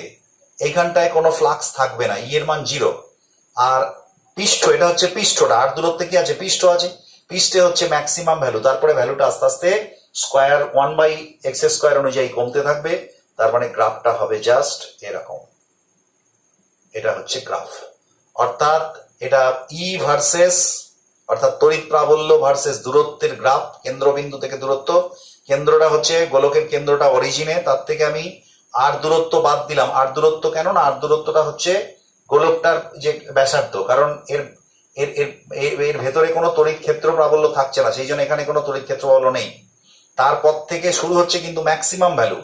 [SPEAKER 1] এইখানটায় কোনো ফ্লাক্স থাকবে না, ই এর মান 0। আর পৃষ্ঠ, এটা হচ্ছে পৃষ্ঠটা, আর দূরত্বে কি আছে, পৃষ্ঠ আছে, পৃষ্ঠে হচ্ছে ম্যাক্সিমাম ভ্যালু, তারপরে ভ্যালুটা আস্তে আস্তে স্কোয়ার 1/x স্কোয়ার অনুযায়ী কমতে থাকবে। তার মানে গ্রাফটা হবে জাস্ট এরকম, এটা হচ্ছে গ্রাফ। অর্থাৎ এটা ই ভার্সেস, অর্থাৎ তড়িৎ প্রাবল্য ভার্সেস দূরত্বের গ্রাফ, কেন্দ্রবিন্দু থেকে দূরত্ব। কেন্দ্রটা হচ্ছে গোলকের কেন্দ্রটা অরিজিনে, তার থেকে আমি আর দূরত্ব বাদ দিলাম। আর দূরত্ব কেন না, আর দূরত্বটা হচ্ছে গোলকটার যে ব্যাসার্ধ, কারণ এর এর এর ভেতরে কোনো তড়িৎ ক্ষেত্র প্রাবল্য থাকছে না, সেই জন্য এখানে কোনো তড়িৎ ক্ষেত্র প্রাবল্য নেই। তারপর থেকে শুরু হচ্ছে কিন্তু ম্যাক্সিমাম ভ্যালু,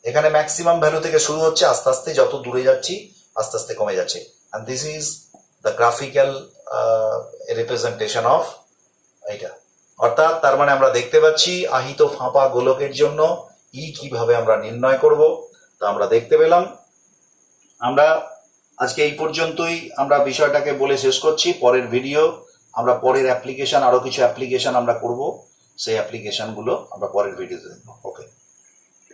[SPEAKER 1] এখানে ম্যাক্সিমাম ভ্যালু থেকে শুরু হচ্ছে, আস্তে আস্তে যত দূরে যাচ্ছি আস্তে আস্তে কমে যাচ্ছে। and this is the graphical representation of এটা। অর্থাৎ তার মানে আমরা দেখতে পাচ্ছি আহিত ফাঁপা গোলকের জন্য ই কিভাবে আমরা নির্ণয় করব তা আমরা দেখতে পেলাম। আমরা আজকে এই পর্যন্তই আমরা বিষয়টাকে বলে শেষ করছি। পরের ভিডিও আমরা পরের অ্যাপ্লিকেশন, আরো কিছু অ্যাপ্লিকেশন আমরা করব, সেই অ্যাপ্লিকেশনগুলো আমরা পরের ভিডিওতে দেখব। ওকে।